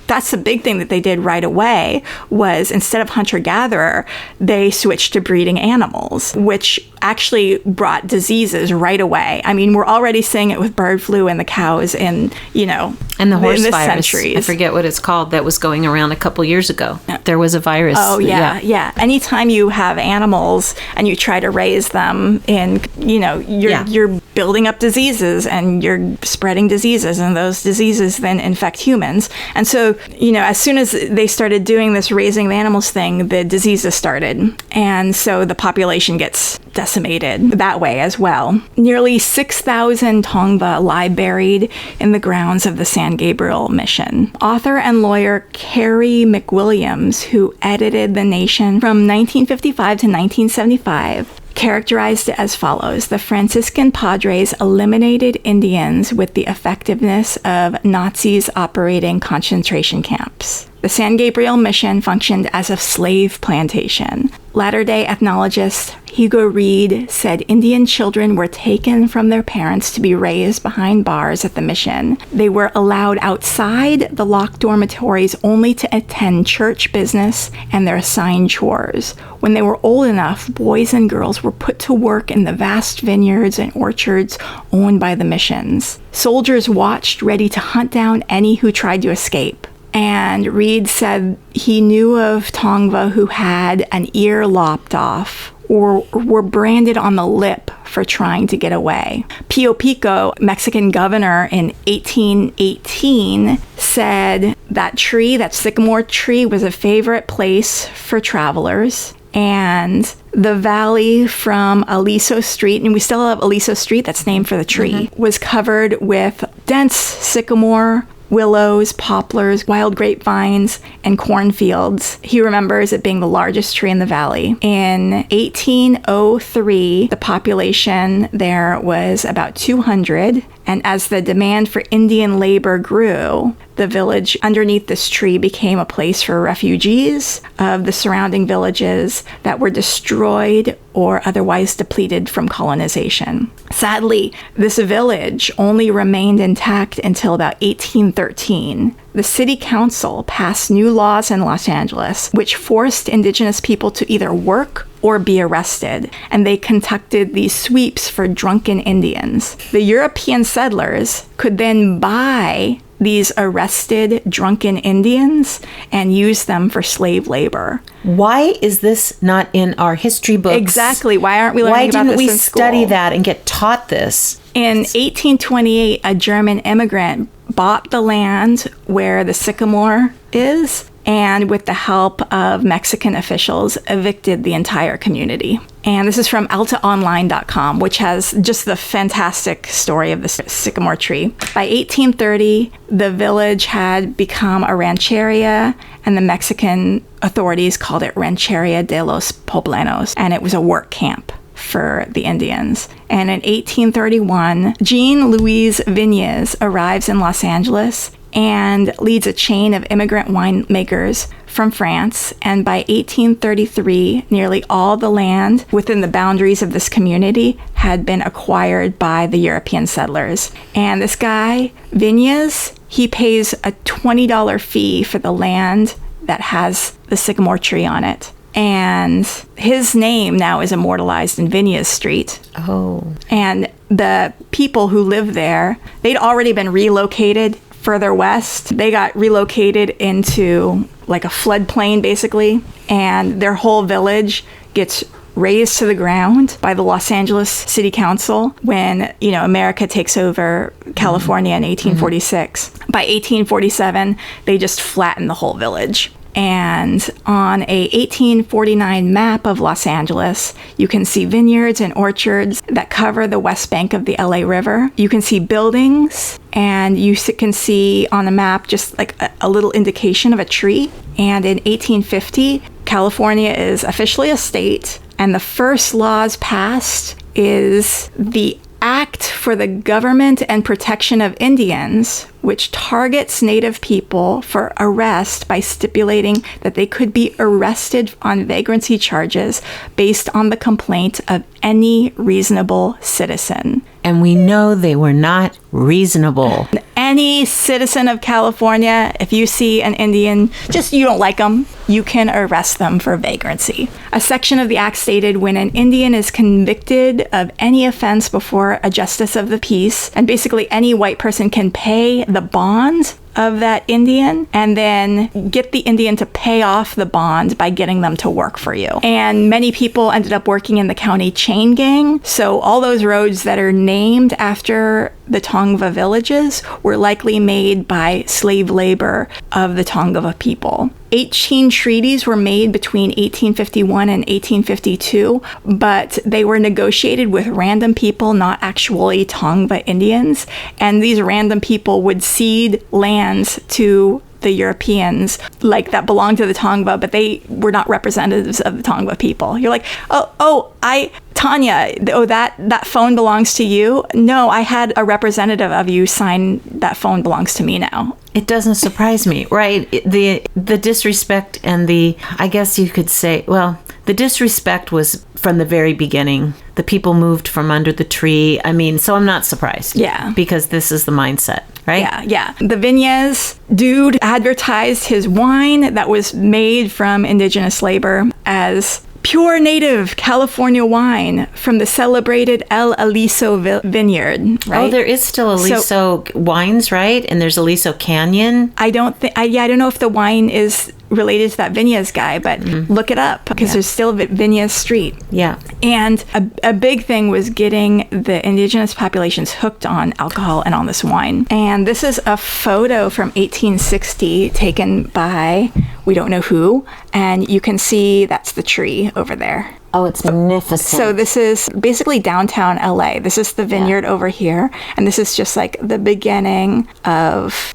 S1: That's the big thing that they did right away was instead of hunter-gatherer, they switched to breeding animals, which actually brought diseases right away. I mean, we're already seeing it with bird flu and the cows and
S2: the horse virus.
S1: Centuries.
S2: I forget what it's called that was going around a couple years ago. There was a virus.
S1: Oh, yeah. Anytime you have animals and you try to raise them in, you're building up diseases and you're spreading diseases, and those diseases then infect humans. And so, as soon as they started doing this raising the animals thing, the diseases started. And so the population gets decimated that way as well. Nearly 6,000 Tongva lie buried in the grounds of the San Gabriel mission. Author and lawyer Carrie McWilliams, who edited The Nation from 1955 to 1975, characterized it as follows: the Franciscan Padres eliminated Indians with the effectiveness of Nazis operating concentration camps. The San Gabriel mission functioned as a slave plantation. Latter-day ethnologist Hugo Reed said Indian children were taken from their parents to be raised behind bars at the mission. They were allowed outside the locked dormitories only to attend church business and their assigned chores. When they were old enough, boys and girls were put to work in the vast vineyards and orchards owned by the missions. Soldiers watched, ready to hunt down any who tried to escape. And Reed said he knew of Tongva who had an ear lopped off or were branded on the lip for trying to get away. Pio Pico, Mexican governor in 1818, said that sycamore tree was a favorite place for travelers. And the valley from Aliso Street, and we still have Aliso Street, that's named for the tree, was covered with dense sycamore, willows, poplars, wild grapevines, and cornfields. He remembers it being the largest tree in the valley. In 1803, the population there was about 200, and as the demand for Indian labor grew, the village underneath this tree became a place for refugees of the surrounding villages that were destroyed or otherwise depleted from colonization. Sadly, this village only remained intact until about 1813. The city council passed new laws in Los Angeles, which forced indigenous people to either work or be arrested, and they conducted these sweeps for drunken Indians. The European settlers could then buy these arrested drunken Indians and use them for slave labor.
S2: Why is this not in our history books?
S1: Exactly. Why aren't we learning about this in school?
S2: Why didn't we study that and get taught this?
S1: In 1828, a German immigrant bought the land where the sycamore is and with the help of Mexican officials, evicted the entire community. And this is from altaonline.com, which has just the fantastic story of the sycamore tree. By 1830, the village had become a rancheria, and the Mexican authorities called it Rancheria de los Poblanos, and it was a work camp for the Indians. And in 1831, Jean Louise Vignes arrives in Los Angeles and leads a chain of immigrant winemakers from France. And by 1833, nearly all the land within the boundaries of this community had been acquired by the European settlers. And this guy, Vignes, he pays a $20 fee for the land that has the sycamore tree on it. And his name now is immortalized in Vignes Street.
S2: Oh.
S1: And the people who live there, they'd already been relocated further west. They got relocated into like a floodplain, basically. And their whole village gets razed to the ground by the Los Angeles City Council when, America takes over California in 1846. By 1847, they just flatten the whole village. And on a 1849 map of Los Angeles, you can see vineyards and orchards that cover the west bank of the LA River. You can see buildings, and you can see on the map just like a little indication of a tree. And in 1850, California is officially a state, and the first laws passed is the Act for the Government and Protection of Indians, which targets Native people for arrest by stipulating that they could be arrested on vagrancy charges based on the complaint of any reasonable citizen.
S2: And we know they were not reasonable.
S1: Any citizen of California, if you see an Indian, you don't like them, you can arrest them for vagrancy. A section of the act stated when an Indian is convicted of any offense before a justice of the peace, and basically any white person can pay the bond of that Indian and then get the Indian to pay off the bond by getting them to work for you. And many people ended up working in the county chain gang. So all those roads that are named after the Tongva villages were likely made by slave labor of the Tongva people. 18 treaties were made between 1851 and 1852, but they were negotiated with random people, not actually Tongva Indians. And these random people would cede lands to the Europeans, like that belonged to the Tongva, but they were not representatives of the Tongva people. You're like, Tanya, that phone belongs to you? No, I had a representative of you sign that phone belongs to me now.
S2: It doesn't surprise me, right? The disrespect and I guess you could say, the disrespect was from the very beginning. The people moved from under the tree. So I'm not surprised.
S1: Yeah.
S2: Because this is the mindset, right?
S1: Yeah. The Vignes dude advertised his wine that was made from indigenous labor as pure native California wine from the celebrated El Aliso vineyard, right?
S2: Oh, there is still Aliso wines, right? And there's Aliso Canyon.
S1: I don't know if the wine is related to that Vignes guy, but look it up because there's still Vignes Street.
S2: Yeah.
S1: And a big thing was getting the indigenous populations hooked on alcohol and on this wine. And this is a photo from 1860 taken by we don't know who, and you can see that's the tree over there.
S2: Oh, it's magnificent.
S1: So this is basically downtown LA. This is the vineyard over here, and this is just like the beginning of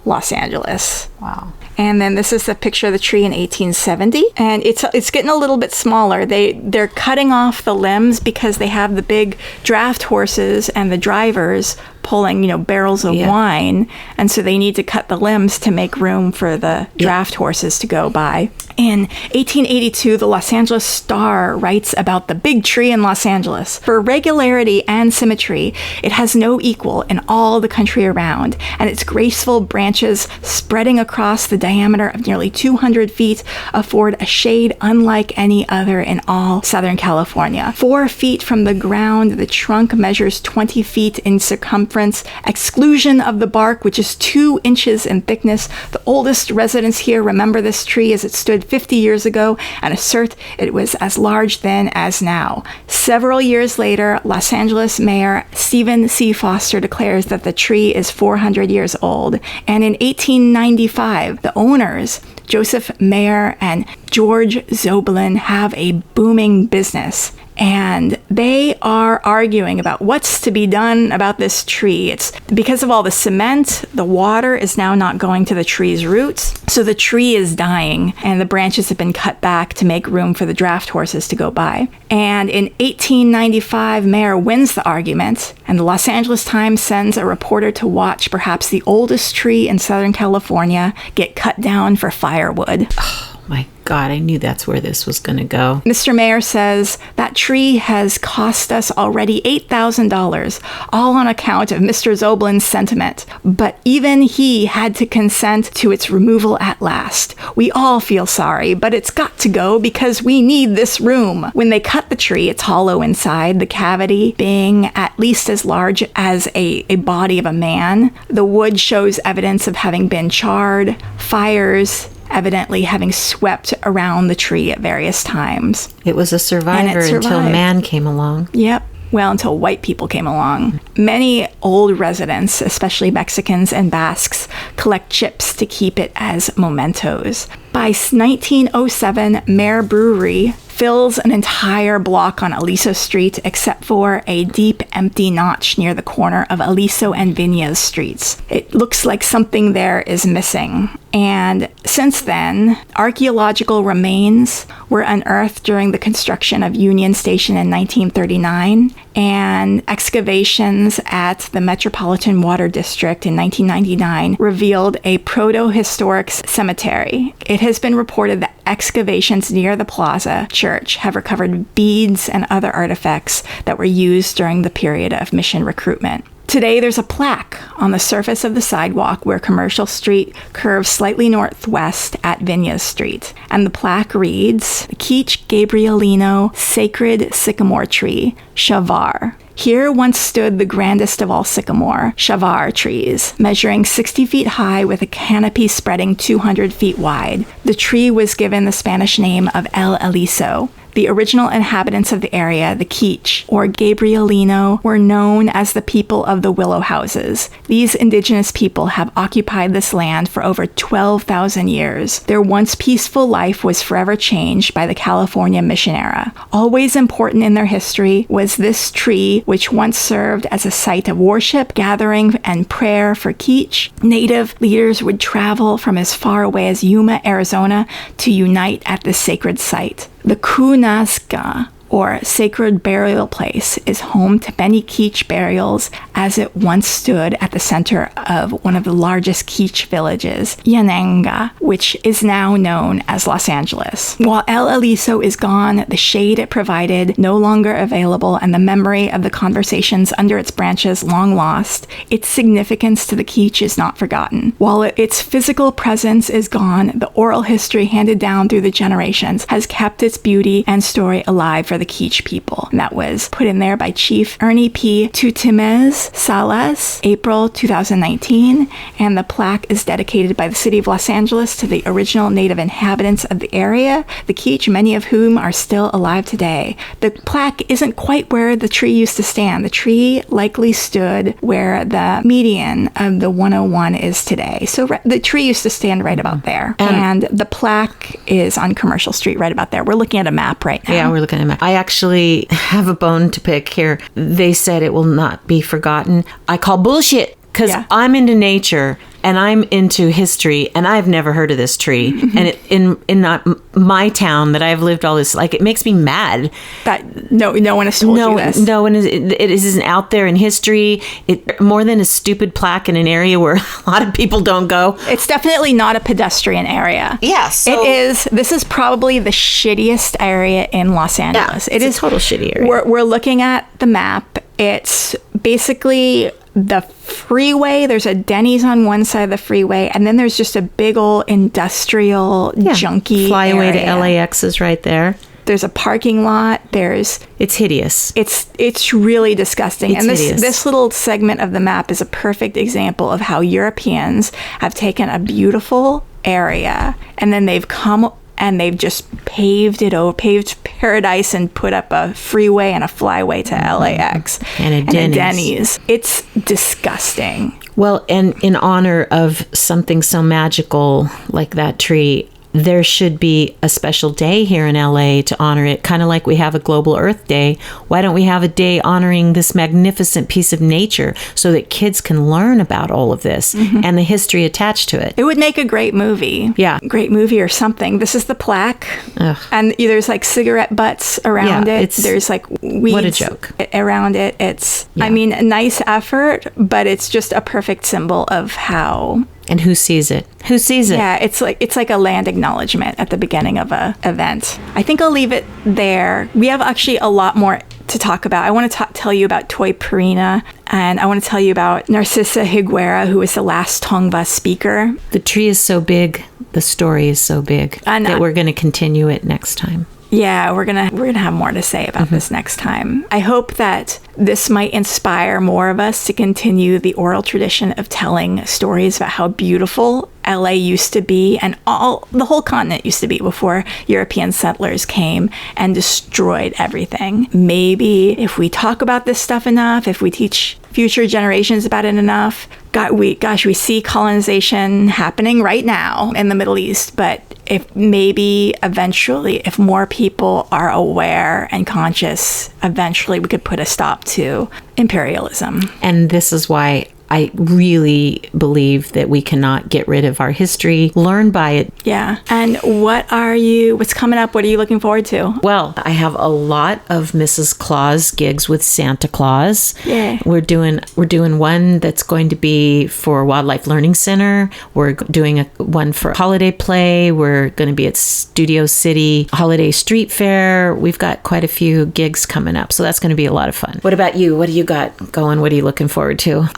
S1: Los Angeles.
S2: Wow.
S1: And then this is the picture of the tree in 1870, and it's getting a little bit smaller. They're cutting off the limbs because they have the big draft horses and the drivers pulling, barrels of wine, and so they need to cut the limbs to make room for the draft horses to go by. In 1882, the Los Angeles Star writes about the big tree in Los Angeles. For regularity and symmetry, it has no equal in all the country around, and its graceful branches spreading across the diameter of nearly 200 feet afford a shade unlike any other in all Southern California. 4 feet from the ground, the trunk measures 20 feet in circumference, exclusion of the bark, which is 2 inches in thickness. The oldest residents here remember this tree as it stood 50 years ago and assert it was as large then as now. Several years later, Los Angeles Mayor Stephen C. Foster declares that the tree is 400 years old. And in 1895, the owners Joseph Mayer and George Zoblin have a booming business, and they are arguing about what's to be done about this tree. It's because of all the cement, the water is now not going to the tree's roots, so the tree is dying, and the branches have been cut back to make room for the draft horses to go by. And in 1895, Mayer wins the argument, and the Los Angeles Times sends a reporter to watch perhaps the oldest tree in Southern California get cut down for firewood.
S2: My God, I knew that's where this was going to go.
S1: Mr. Mayer says that tree has cost us already $8,000, all on account of Mr. Zoblin's sentiment. But even he had to consent to its removal at last. We all feel sorry, but it's got to go because we need this room. When they cut the tree, it's hollow inside, the cavity being at least as large as a body of a man. The wood shows evidence of having been charred, fires evidently having swept around the tree at various times.
S2: It was a survivor until man came along.
S1: Yep. Well, until white people came along. Many old residents, especially Mexicans and Basques, collect chips to keep it as mementos. By 1907, Mare Brewery fills an entire block on Aliso Street except for a deep, empty notch near the corner of Aliso and Viñas Streets. It looks like something there is missing. And since then, archaeological remains were unearthed during the construction of Union Station in 1939, and excavations at the Metropolitan Water District in 1999 revealed a proto-historic cemetery. It has been reported that excavations near the Plaza Church have recovered beads and other artifacts that were used during the period of mission recruitment. Today, there's a plaque on the surface of the sidewalk where Commercial Street curves slightly northwest at Viñas Street. And the plaque reads, Keach Gabrielino Sacred Sycamore Tree, Chavar. Here once stood the grandest of all sycamore, chavar trees, measuring 60 feet high with a canopy spreading 200 feet wide. The tree was given the Spanish name of El Aliso. The original inhabitants of the area, the Keach, or Gabrielino, were known as the people of the willow houses. These indigenous people have occupied this land for over 12,000 years. Their once peaceful life was forever changed by the California mission era. Always important in their history was this tree, which once served as a site of worship, gathering, and prayer for Keach. Native leaders would travel from as far away as Yuma, Arizona, to unite at this sacred site. The Kunasga, or Sacred Burial Place, is home to many Keach burials as it once stood at the center of one of the largest Keach villages, Yananga, which is now known as Los Angeles. While El Aliso is gone, the shade it provided no longer available, and the memory of the conversations under its branches long lost, its significance to the Keach is not forgotten. While its physical presence is gone, the oral history handed down through the generations has kept its beauty and story alive for the Keach people. And that was put in there by Chief Ernie P. Tutimez Salas, April 2019, and the plaque is dedicated by the city of Los Angeles to the original native inhabitants of the area, the Keach, many of whom are still alive today. The plaque isn't quite where the tree used to stand. The tree likely stood where the median of the 101 is today. So the tree used to stand right about there. And the plaque is on Commercial Street right about there. We're looking at a map right now.
S2: Yeah, we're looking at a map. I actually have a bone to pick here. They said it will not be forgotten. I call bullshit because I'm into nature and I'm into history, and I've never heard of this tree. Mm-hmm. And in not my town that I've lived all this, like, it makes me mad
S1: that no one has told you this.
S2: No one is. It isn't out there in history. It more than a stupid plaque in an area where a lot of people don't go.
S1: It's definitely not a pedestrian area.
S2: Yes,
S1: it is. This is probably the shittiest area in Los Angeles.
S2: It is a total shitty area.
S1: We're looking at the map. It's basically the freeway. There's a Denny's on one side of the freeway, and then there's just a big old industrial junky
S2: flyaway
S1: area.
S2: To LAX is right there.
S1: There's a parking lot.
S2: It's hideous.
S1: It's really disgusting.
S2: It's hideous.
S1: This little segment of the map is a perfect example of how Europeans have taken a beautiful area and then they've come and they've just paved paradise and put up a freeway and a flyway to LAX.
S2: And a
S1: Denny's. It's disgusting.
S2: Well, and in honor of something so magical like that tree, there should be a special day here in LA to honor it, kind of like we have a Global Earth Day. Why don't we have a day honoring this magnificent piece of nature so that kids can learn about all of this and the history attached to it?
S1: It would make a great movie.
S2: Yeah.
S1: Great movie or something. This is the plaque.
S2: Ugh.
S1: And there's like cigarette butts around
S2: Yeah,
S1: it.
S2: it's-
S1: There's like weeds
S2: what a joke.
S1: around it. It's,
S2: Yeah.
S1: I mean, a nice effort, but it's just a perfect symbol of how...
S2: And who sees it? Who sees it?
S1: Yeah, it's like a land acknowledgement at the beginning of a event. I think I'll leave it there. We have actually a lot more to talk about. I want to tell you about Toy Purina, and I want to tell you about Narcissa Higuera, who was the last Tongva speaker.
S2: The tree is so big, the story is so big that we're going to continue it next time.
S1: Yeah, we're gonna have more to say about this next time. I hope that this might inspire more of us to continue the oral tradition of telling stories about how beautiful LA used to be, and the whole continent used to be before European settlers came and destroyed everything. Maybe if we talk about this stuff enough, if we teach future generations about it enough, we see colonization happening right now in the Middle East, but if maybe eventually, if more people are aware and conscious, eventually we could put a stop to imperialism.
S2: And this is why I really believe that we cannot get rid of our history, learn by it.
S1: Yeah. And what's coming up? What are you looking forward to?
S2: Well, I have a lot of Mrs. Claus gigs with Santa Claus.
S1: Yay.
S2: We're doing one that's going to be for Wildlife Learning Center. We're doing one for Holiday Play. We're going to be at Studio City Holiday Street Fair. We've got quite a few gigs coming up, so that's going to be a lot of fun. What about you? What do you got going? What are you looking forward to?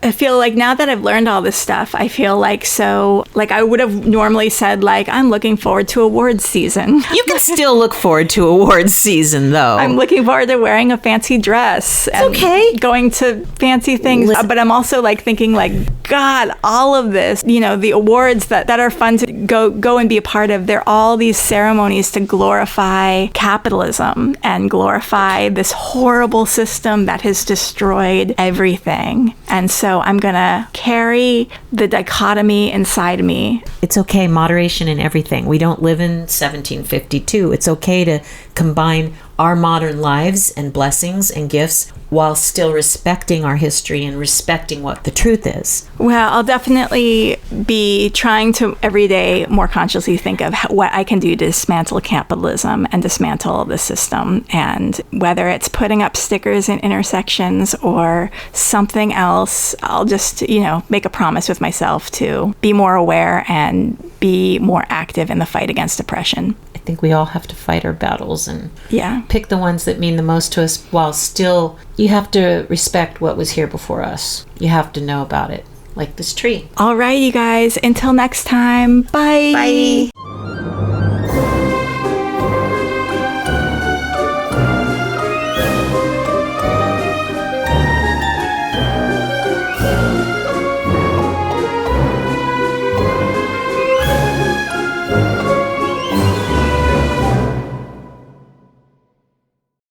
S1: I feel like now that I've learned all this stuff, I feel like I would have normally said, like, I'm looking forward to awards season.
S2: You can still look forward to awards season, though.
S1: I'm looking forward to wearing a fancy dress. It's
S2: okay.
S1: Going to fancy things. But I'm also like thinking like, God, all of this, the awards that are fun to go and be a part of, they're all these ceremonies to glorify capitalism and glorify this horrible system that has destroyed everything. And so I'm going to carry the dichotomy inside me.
S2: It's okay, moderation in everything. We don't live in 1752. It's okay to combine our modern lives and blessings and gifts while still respecting our history and respecting what the truth is.
S1: Well, I'll definitely be trying to every day more consciously think of what I can do to dismantle capitalism and dismantle the system. And whether it's putting up stickers in intersections or something else, I'll just, make a promise with myself to be more aware and be more active in the fight against oppression.
S2: I think we all have to fight our battles and
S1: Yeah.
S2: pick the ones that mean the most to us, while still you have to respect what was here before us. You have to know about it, like this tree.
S1: All right, you guys. Until next time. Bye.
S2: Bye.